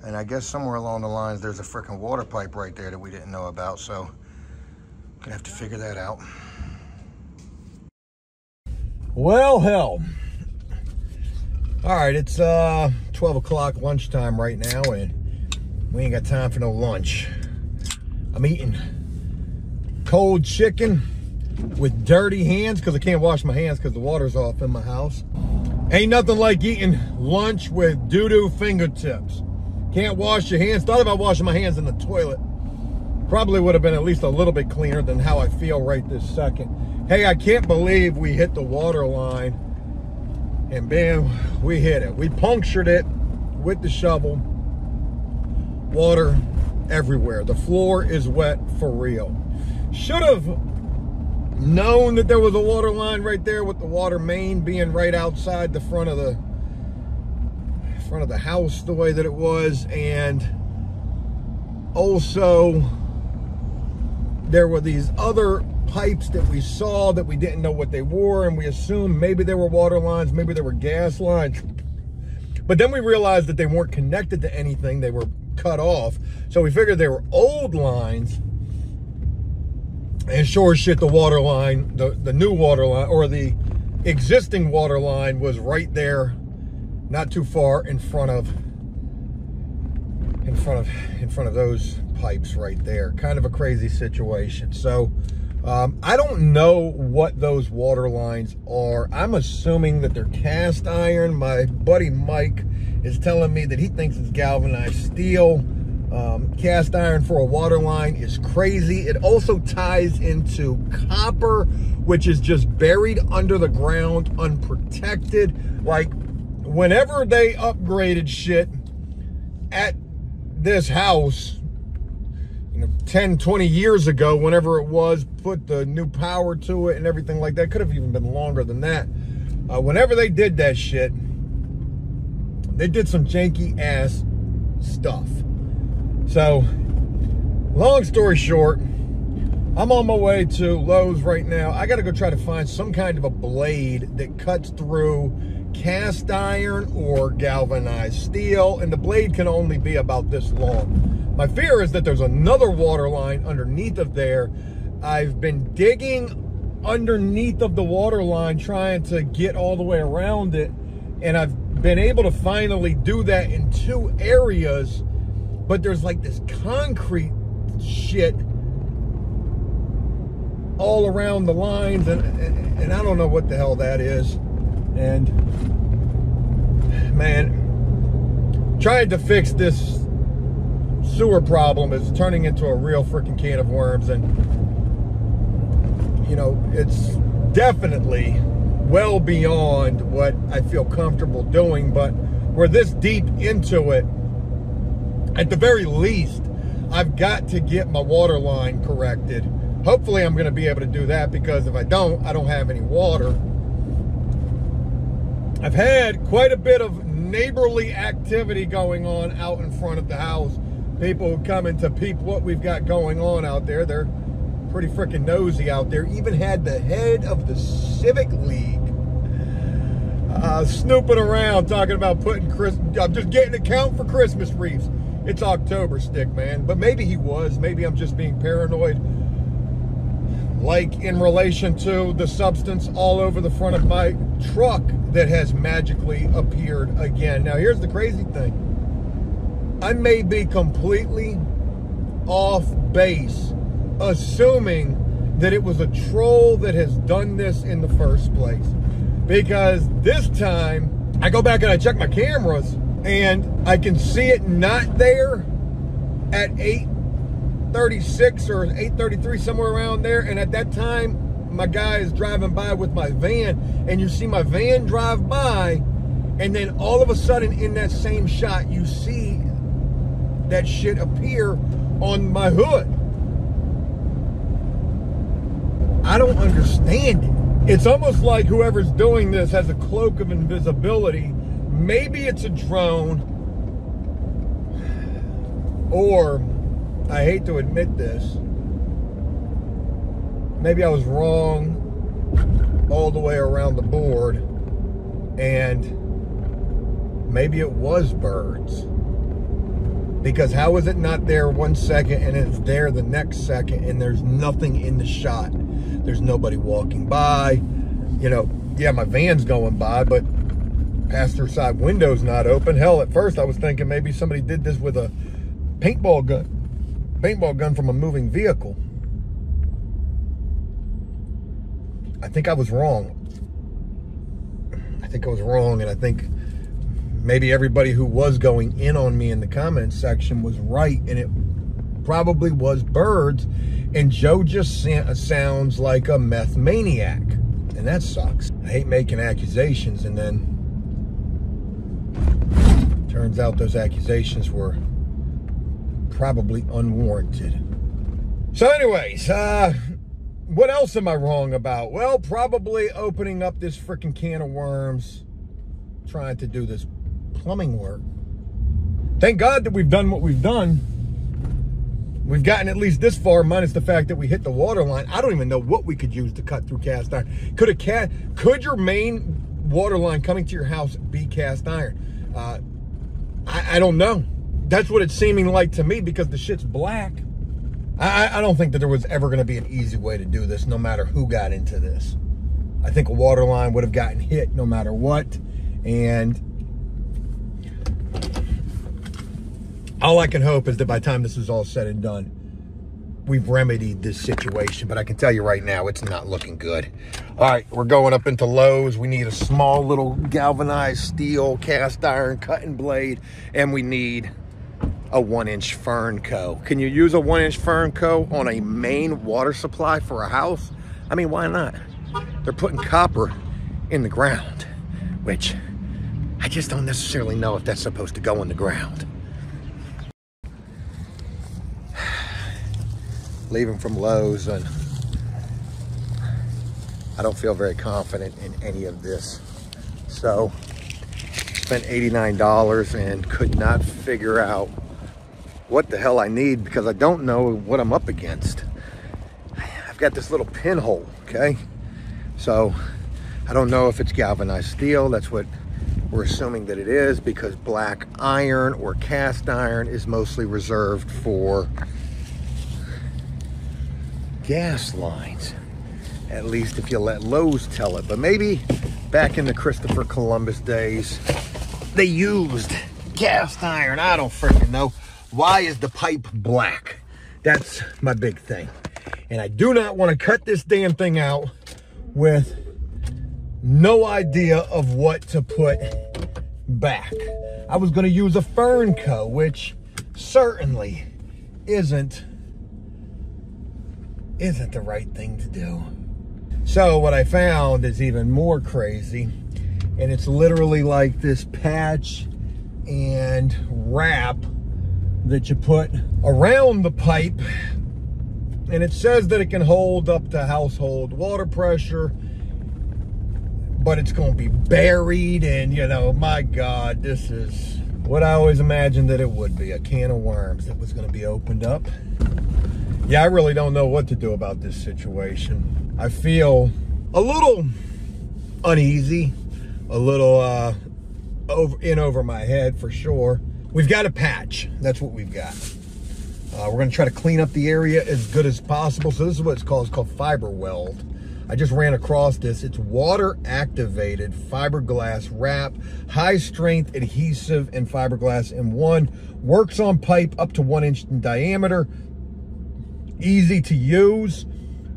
And I guess somewhere along the lines, there's a freaking water pipe right there that we didn't know about. So gonna have to figure that out. Well, hell. All right, it's 12 o'clock lunchtime right now, and we ain't got time for no lunch. I'm eating cold chicken with dirty hands because I can't wash my hands because the water's off in my house. Ain't nothing like eating lunch with doo-doo fingertips. Can't wash your hands. Thought about washing my hands in the toilet. Probably would have been at least a little bit cleaner than how I feel right this second. Hey, I can't believe we hit the water line and bam, we hit it. We punctured it with the shovel. Water everywhere. The floor is wet for real. Should have known that there was a water line right there with the water main being right outside the front of the house the way that it was. And also there were these other pipes that we saw that we didn't know what they were, and we assumed maybe they were water lines, maybe they were gas lines. But then we realized that they weren't connected to anything. They were cut off. So we figured they were old lines. And sure as shit, the water line, the new water line, or the existing water line, was right there, not too far in front of in front of those pipes right there. Kind of a crazy situation. So I don't know what those water lines are. I'm assuming that they're cast iron. My buddy Mike is telling me that he thinks it's galvanized steel. Cast iron for a water line is crazy. It also ties into copper, which is just buried under the ground, unprotected. Like, whenever they upgraded shit at this house, you know, 10, 20 years ago, whenever it was, put the new power to it and everything like that, could have even been longer than that. Whenever they did that shit, they did some janky ass stuff. So, long story short, I'm on my way to Lowe's right now. I got to go try to find some kind of a blade that cuts through cast iron or galvanized steel, and the blade can only be about this long. My fear is that there's another water line underneath of there. I've been digging underneath of the water line trying to get all the way around it, and I've been able to finally do that in 2 areas, but there's like this concrete shit all around the lines, and I don't know what the hell that is. And man, trying to fix this sewer problem is turning into a real freaking can of worms. And you know, it's definitely well beyond what I feel comfortable doing, but we're this deep into it. At the very least, I've got to get my water line corrected. Hopefully I'm going to be able to do that, because if I don't have any water. I've had quite a bit of neighborly activity going on out in front of the house. People who come in to peep what we've got going on out there. They're pretty freaking nosy out there. Even had the head of the Civic League snooping around talking about putting I'm just getting a count for Christmas wreaths. It's October, stick man. But maybe he was. Maybe I'm just being paranoid. Like in relation to the substance all over the front of my truck that has magically appeared again. Now, here's the crazy thing. I may be completely off base, assuming that it was a troll that has done this in the first place. Because this time, I go back and I check my cameras, and I can see it not there at 8:36 or 8:33, somewhere around there. And at that time, my guy is driving by with my van, and you see my van drive by, and then all of a sudden in that same shot, you see that shit appear on my hood. I don't understand it. It's almost like whoever's doing this has a cloak of invisibility. Maybe it's a drone, or, I hate to admit this, maybe I was wrong all the way around the board, and maybe it was birds. Because how is it not there 1 second and it's there the next second, and there's nothing in the shot? There's nobody walking by. You know, yeah, my van's going by, but passenger side window's not open. Hell, at first I was thinking maybe somebody did this with a paintball gun from a moving vehicle. I think I was wrong. And I think maybe everybody who was going in on me in the comments section was right, and it probably was birds, and Joe just sounds like a meth maniac, and that sucks. I hate making accusations, and then turns out those accusations were probably unwarranted. So anyways, what else am I wrong about? Well, probably opening up this freaking can of worms, trying to do this plumbing work. Thank God that we've done what we've done. We've gotten at least this far, minus the fact that we hit the water line. I don't even know what we could use to cut through cast iron. Could your main water line coming to your house be cast iron? I don't know. That's what it's seeming like to me, because the shit's black. I don't think that there was ever going to be an easy way to do this, no matter who got into this. I think a water line would have gotten hit no matter what. And All I can hope is that by the time this is all said and done, we've remedied this situation. But I can tell you right now, it's not looking good. All right, we're going up into Lowe's. We need a small little galvanized steel cast iron cutting blade, and we need a 1-inch fern co. Can you use a 1-inch fern co on a main water supply for a house? I mean, why not? They're putting copper in the ground, which I just don't necessarily know if that's supposed to go in the ground. Leaving from Lowe's, and I don't feel very confident in any of this. So spent $89 and could not figure out what the hell I need, because I don't know what I'm up against. I've got this little pinhole, okay? So I don't know if it's galvanized steel. That's what we're assuming that it is, because black iron or cast iron is mostly reserved for gas lines, at least if you let Lowe's tell it. But maybe back in the Christopher Columbus days, they used cast iron. I don't freaking know. Why is the pipe black? That's my big thing. And I do not want to cut this damn thing out with no idea of what to put back. I was going to use a fern co, which certainly isn't the right thing to do. So what I found is even more crazy, and it's literally like this patch and wrap that you put around the pipe, and it says that it can hold up to household water pressure, but it's going to be buried, and you know, my God, this is what I always imagined that it would be, a can of worms that was going to be opened up. Yeah, I really don't know what to do about this situation. I feel a little uneasy, a little over my head for sure. We've got a patch. That's what we've got. We're going to try to clean up the area as good as possible. So this is what it's called. It's called fiber weld. I just ran across this. It's water activated fiberglass wrap, high strength adhesive and fiberglass in one. Works on pipe up to 1 inch in diameter. Easy to use.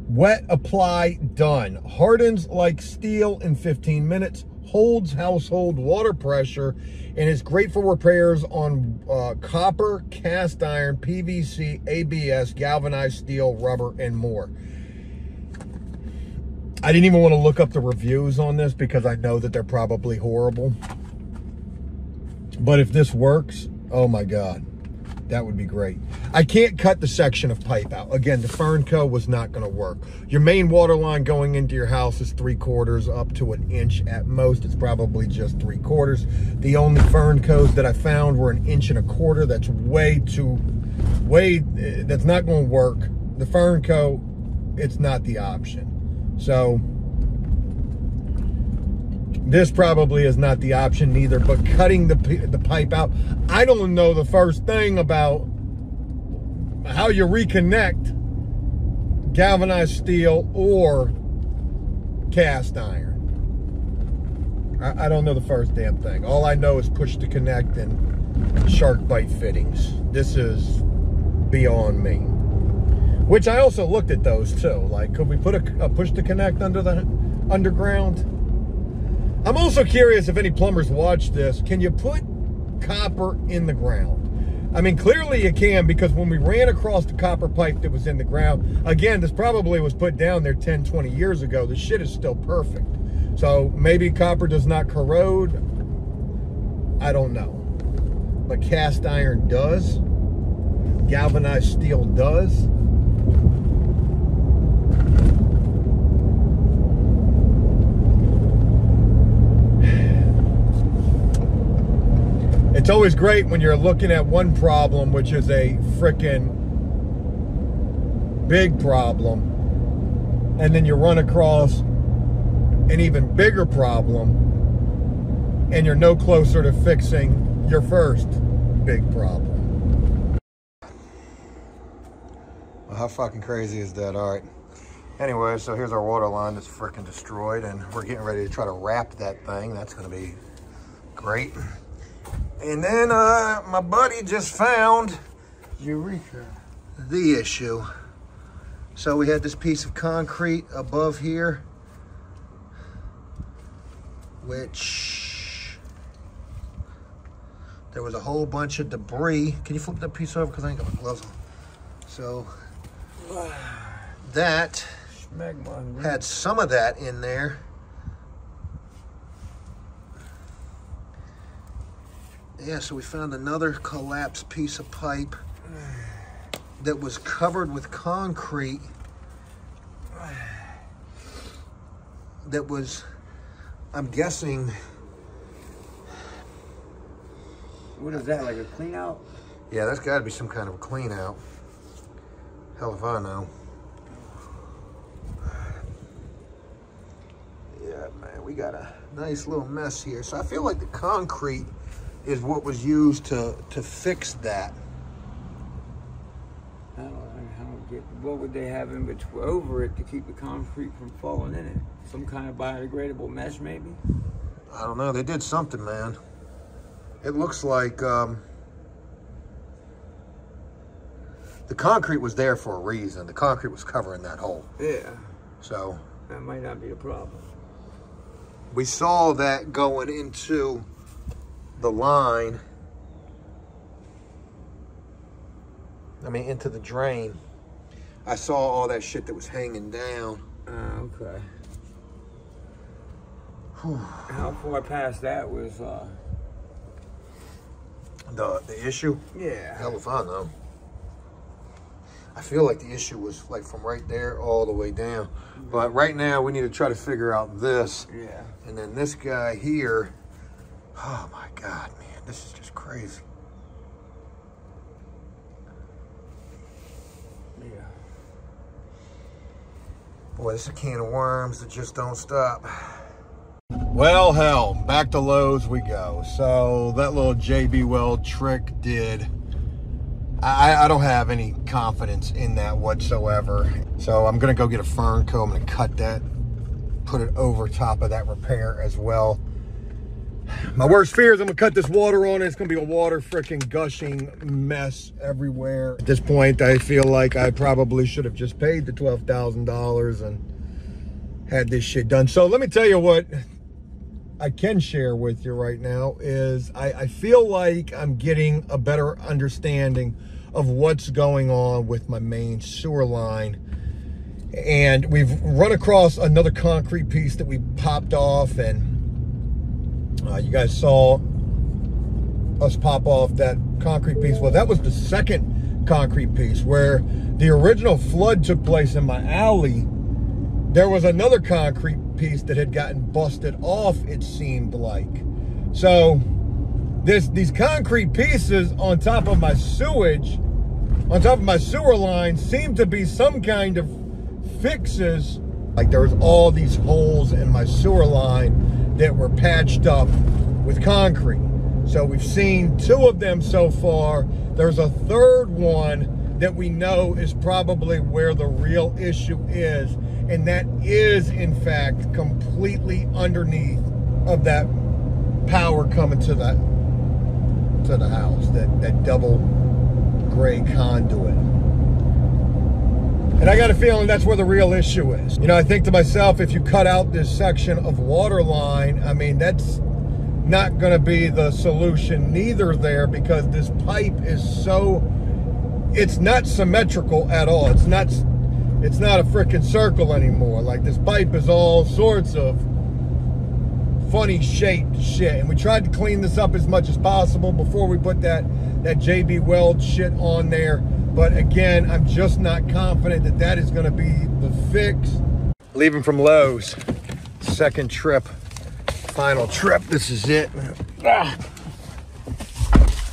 Wet, apply, done. Hardens like steel in 15 minutes. Holds household water pressure, and is great for repairs on copper, cast iron, PVC, ABS, galvanized steel, rubber, and more. I didn't even want to look up the reviews on this because I know that they're probably horrible. But if this works, oh my God, that would be great. I can't cut the section of pipe out. Again, the fern co was not going to work. Your main water line going into your house is 3/4 up to 1 inch at most. It's probably just 3/4. The only fern co's that I found were 1 1/4 inches. That's that's not going to work. The fern co, it's not the option. So this probably is not the option neither, but cutting the pipe out, I don't know the first thing about how you reconnect galvanized steel or cast iron. I don't know the first damn thing. All I know is push to connect and shark bite fittings. This is beyond me. Which I also looked at those too. Like, could we put a push to connect under the underground? I'm also curious if any plumbers watch this. Can you put copper in the ground? I mean, clearly you can, because when we ran across the copper pipe that was in the ground, again, this probably was put down there 10, 20 years ago. The shit is still perfect. So maybe copper does not corrode. I don't know. But cast iron does. Galvanized steel does. It's always great when you're looking at one problem, which is a frickin' big problem, and then you run across an even bigger problem, and you're no closer to fixing your first big problem. Well, how fucking crazy is that? All right. Anyway, so here's our water line that's frickin' destroyed, and we're getting ready to try to wrap that thing. That's gonna be great. And then my buddy just found Eureka. the issue. So we had this piece of concrete above here, which there was a whole bunch of debris. Can you flip that piece over? Because I ain't got my gloves on. So that had some of that in there. Yeah, so we found another collapsed piece of pipe that was covered with concrete that was, I'm guessing... What is that, like a clean out? Yeah, that's got to be some kind of a clean out. Hell if I know. Yeah, man, we got a nice little mess here. So I feel like the concrete is what was used to fix that. I don't get, what would they have in between over it to keep the concrete from falling in it? Some kind of biodegradable mesh, maybe? I don't know. They did something, man. It looks like the concrete was there for a reason. The concrete was covering that hole. Yeah. So That might not be a problem. we saw that going into the line. I mean, into the drain. I saw all that shit that was hanging down. Okay. How far past that was, The issue? yeah. Hell if I know. I feel like the issue was like from right there all the way down. But right now we need to try to figure out this. Yeah. And then this guy here. Oh my God, man. This is just crazy. Yeah. Boy, this is a can of worms that just don't stop. Well, hell, back to Lowe's we go. So that little JB Weld trick did. I don't have any confidence in that whatsoever. So I'm gonna go get a fern comb and cut that, put it over top of that repair as well. My worst fear is I'm gonna cut this water on it. It's gonna be a water freaking gushing mess everywhere. At this point, I feel like I probably should have just paid the $12,000 and had this shit done. So let me tell you what I can share with you right now is I feel like I'm getting a better understanding of what's going on with my main sewer line. And we've run across another concrete piece that we popped off, and you guys saw us pop off that concrete piece. Well, that was the second concrete piece where the original flood took place in my alley. There was another concrete piece that had gotten busted off, it seemed like. So these concrete pieces on top of my sewage, on top of my sewer line, seem to be some kind of fixes. Like there was all these holes in my sewer line that were patched up with concrete. So we've seen 2 of them so far. There's a third one that we know is probably where the real issue is. And that is, in fact, completely underneath of that power coming to the house, that double gray conduit. And I got a feeling that's where the real issue is. You know, I think to myself, if you cut out this section of water line, I mean, that's not going to be the solution neither there, because this pipe is so, it's not symmetrical at all. It's not a freaking circle anymore. Like, this pipe is all sorts of funny shaped shit. And we tried to clean this up as much as possible before we put that JB Weld shit on there. But again, I'm just not confident that that is going to be the fix. Leaving from Lowe's, second trip, final trip. This is it. All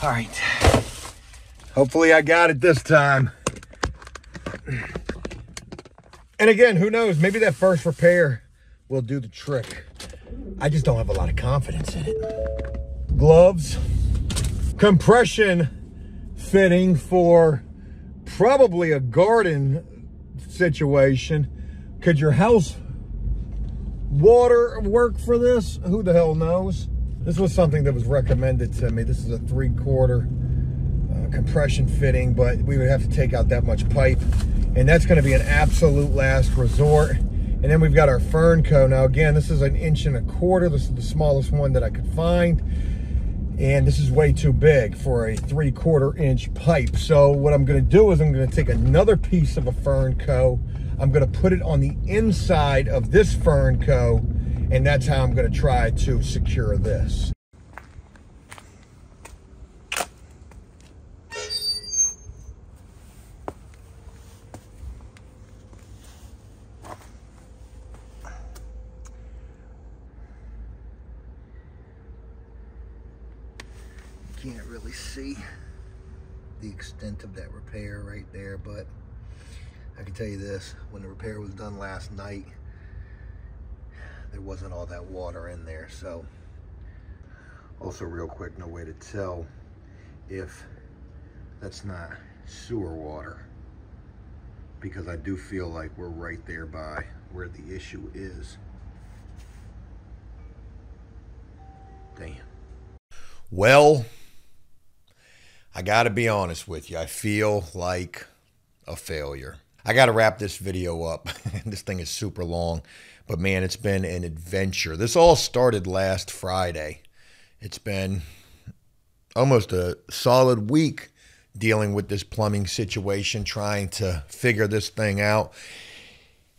right. Hopefully I got it this time. And again, who knows? Maybe that first repair will do the trick. I just don't have a lot of confidence in it. Gloves, compression fitting for probably a garden situation. Could your house water work for this? Who the hell knows? This was something that was recommended to me. This is a 3/4 compression fitting, but we would have to take out that much pipe, and that's going to be an absolute last resort. And then we've got our fern coat. Now again, this is 1.25 inches. This is the smallest one that I could find, and this is way too big for a 3/4 inch pipe. So what I'm going to do is I'm going to take another piece of a fern coat. I'm going to put it on the inside of this fern coat, and that's how I'm going to try to secure this. Can't really see the extent of that repair right there, but I can tell you this, when the repair was done last night, there wasn't all that water in there. So also real quick, no way to tell if that's not sewer water, because I do feel like we're right there by where the issue is. Damn. Well, I gotta be honest with you. I feel like a failure. I gotta wrap this video up. This thing is super long, but man, it's been an adventure. This all started last Friday. It's been almost a solid week dealing with this plumbing situation, trying to figure this thing out,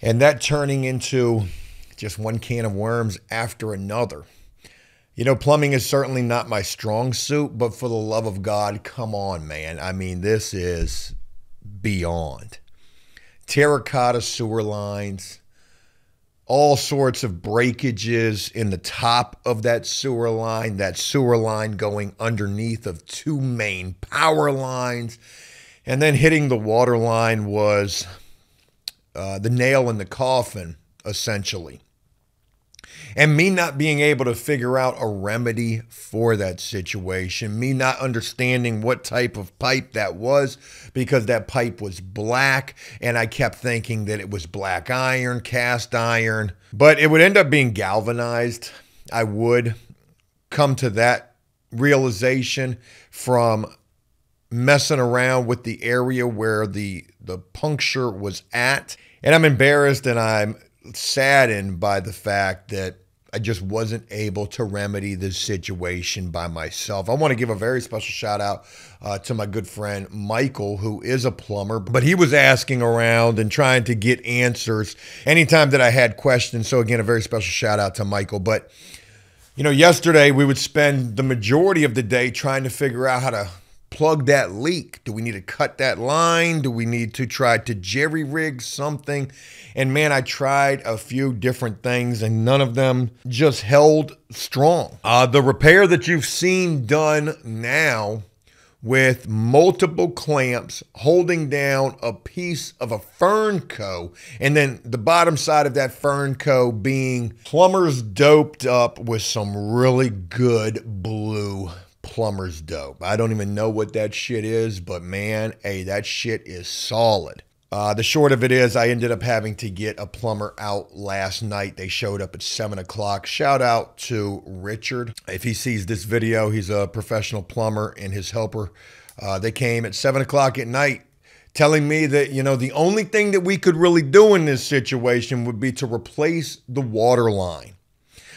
and that turning into just one can of worms after another. You know, plumbing is certainly not my strong suit, but for the love of God, come on, man. I mean, this is beyond. Terracotta sewer lines, all sorts of breakages in the top of that sewer line going underneath of 2 main power lines, and then hitting the water line was the nail in the coffin, essentially. And me not being able to figure out a remedy for that situation, me not understanding what type of pipe that was, because that pipe was black and I kept thinking that it was black iron, cast iron, but it would end up being galvanized. I would come to that realization from messing around with the area where the puncture was at. And I'm embarrassed and I'm saddened by the fact that I just wasn't able to remedy this situation by myself. I want to give a very special shout out to my good friend Michael, who is a plumber, but he was asking around and trying to get answers anytime that I had questions. So again, a very special shout out to Michael. But you know, yesterday we would spend the majority of the day trying to figure out how to plug that leak. Do we need to cut that line? Do we need to try to jerry rig something? And man, I tried a few different things and none of them just held strong. The repair that you've seen done now with multiple clamps holding down a piece of a fern coat, and then the bottom side of that fern coat being plumber's doped up with some really good blue plumber's dope. I don't even know what that shit is, but man, hey, that shit is solid. The short of it is I ended up having to get a plumber out last night. They showed up at 7 o'clock. Shout out to Richard. If he sees this video, he's a professional plumber and his helper. They came at 7 o'clock at night telling me that, you know, the only thing that we could really do in this situation would be to replace the water line.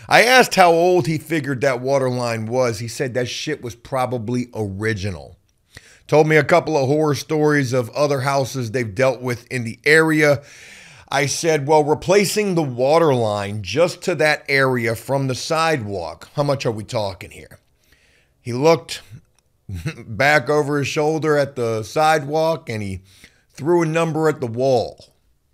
I asked how old he figured that water line was. He said that shit was probably original. Told me a couple of horror stories of other houses they've dealt with in the area. I said, well, replacing the water line just to that area from the sidewalk, how much are we talking here? He looked back over his shoulder at the sidewalk and he threw a number at the wall.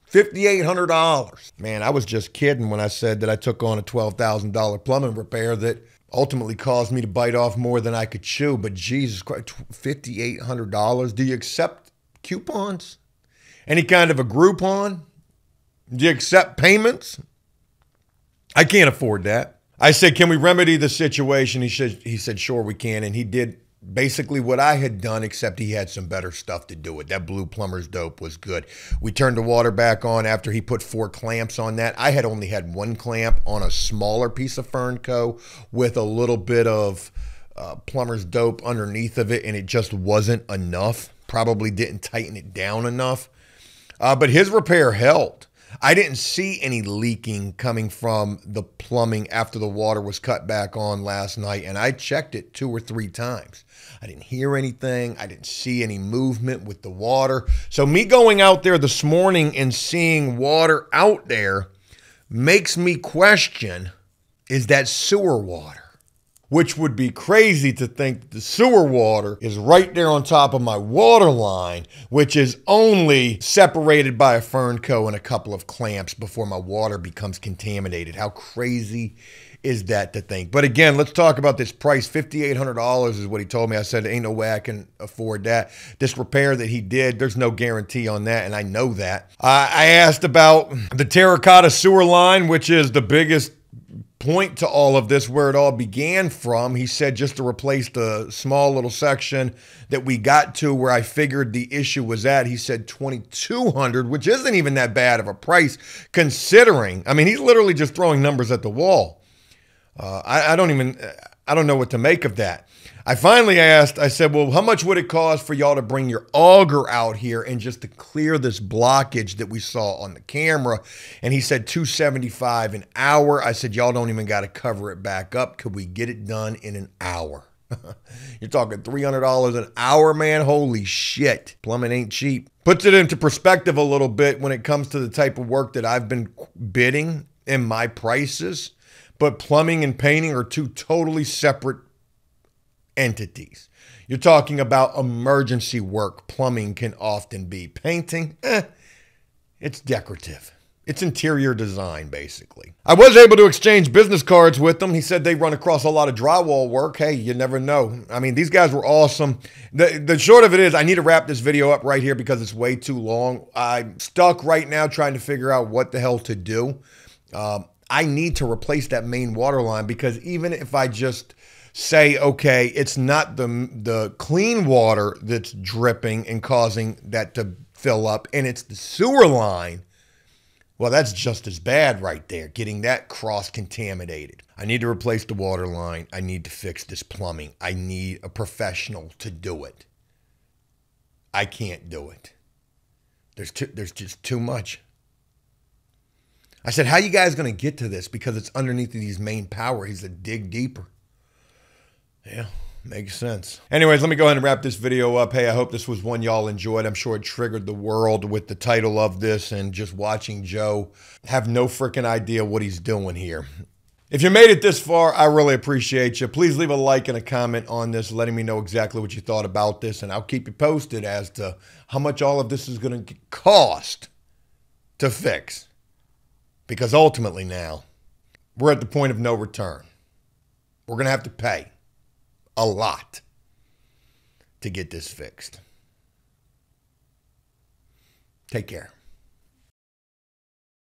$5,800. Man, I was just kidding when I said that I took on a $12,000 plumbing repair that ultimately caused me to bite off more than I could chew. But Jesus Christ, $5,800. Do you accept coupons? Any kind of a Groupon? Do you accept payments? I can't afford that. I said, can we remedy the situation? He said, sure we can. And he did basically what I had done, except he had some better stuff to do it. That blue plumber's dope was good. We turned the water back on after he put 4 clamps on that. I had only had 1 clamp on a smaller piece of Fernco with a little bit of plumber's dope underneath of it, and it just wasn't enough. Probably didn't tighten it down enough. But his repair held. I didn't see any leaking coming from the plumbing after the water was cut back on last night, and I checked it 2 or 3 times. I didn't hear anything. I didn't see any movement with the water. So me going out there this morning and seeing water out there makes me question, is that sewer water? Which would be crazy to think the sewer water is right there on top of my water line, which is only separated by a Fernco and a couple of clamps before my water becomes contaminated. How crazy is that to think? But again, let's talk about this price. $5,800 is what he told me. I said, ain't no way I can afford that. This repair that he did, there's no guarantee on that, and I know that. I asked about the terracotta sewer line, which is the biggest point to all of this, where it all began from. He said just to replace the small little section that we got to where I figured the issue was at. He said $2,200, which isn't even that bad of a price considering. I mean, he's literally just throwing numbers at the wall. I don't know what to make of that. I finally asked, I said, well, how much would it cost for y'all to bring your auger out here and just to clear this blockage that we saw on the camera? And he said $275 an hour. I said, y'all don't even got to cover it back up. Could we get it done in an hour? You're talking $300 an hour, man. Holy shit. Plumbing ain't cheap. Puts it into perspective a little bit when it comes to the type of work that I've been bidding in my prices. But plumbing and painting are 2 totally separate entities. You're talking about emergency work. Plumbing can often be. Painting, it's decorative. It's interior design, basically. I was able to exchange business cards with them. He said they run across a lot of drywall work. Hey, you never know. I mean, these guys were awesome. The short of it is, I need to wrap this video up right here because it's way too long. I'm stuck right now trying to figure out what the hell to do. I need to replace that main water line because even if I just say, okay, it's not the clean water that's dripping and causing that to fill up, and it's the sewer line, well, that's just as bad right there, getting that cross-contaminated. I need to replace the water line. I need to fix this plumbing. I need a professional to do it. I can't do it. There's just too much. I said, how you guys going to get to this? Because it's underneath these main power. He said, dig deeper. Yeah, makes sense. Anyways, let me go ahead and wrap this video up. Hey, I hope this was one y'all enjoyed. I'm sure it triggered the world with the title of this and just watching Joe have no freaking idea what he's doing here. If you made it this far, I really appreciate you. Please leave a like and a comment on this, letting me know exactly what you thought about this, and I'll keep you posted as to how much all of this is going to cost to fix. Because ultimately now, we're at the point of no return. We're going to have to pay a lot to get this fixed. Take care.